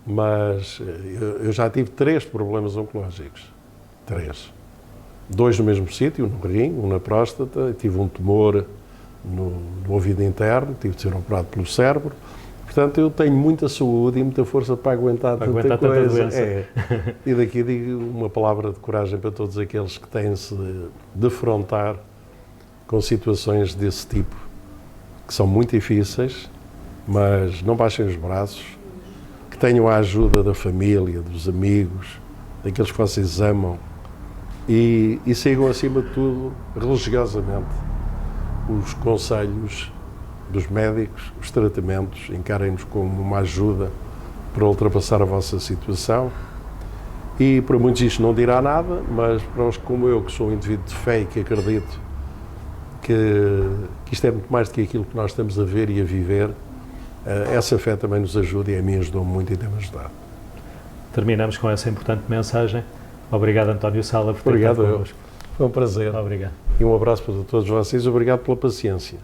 Mas eu já tive 3 problemas oncológicos. 3. 2 no mesmo sítio, no rim, um na próstata, tive um tumor no ouvido interno, tive de ser operado pelo cérebro. Portanto, eu tenho muita saúde e muita força para aguentar tanta coisa. E daqui digo uma palavra de coragem para todos aqueles que têm-se de defrontar com situações desse tipo, que são muito difíceis, mas não baixem os braços, que tenham a ajuda da família, dos amigos, daqueles que vocês amam, e sigam, acima de tudo, religiosamente, os conselhos dos médicos, os tratamentos, encarem-nos como uma ajuda para ultrapassar a vossa situação. E para muitos isto não dirá nada, mas para os como eu, que sou um indivíduo de fé e que acredito que isto é muito mais do que aquilo que nós estamos a ver e a viver, essa fé também nos ajuda, e a mim ajudou-me muito e tem-me ajudado. Terminamos com essa importante mensagem. Obrigado, António Sala, por ter estado connosco. Foi um prazer. Obrigado. E um abraço para todos vocês. Obrigado pela paciência.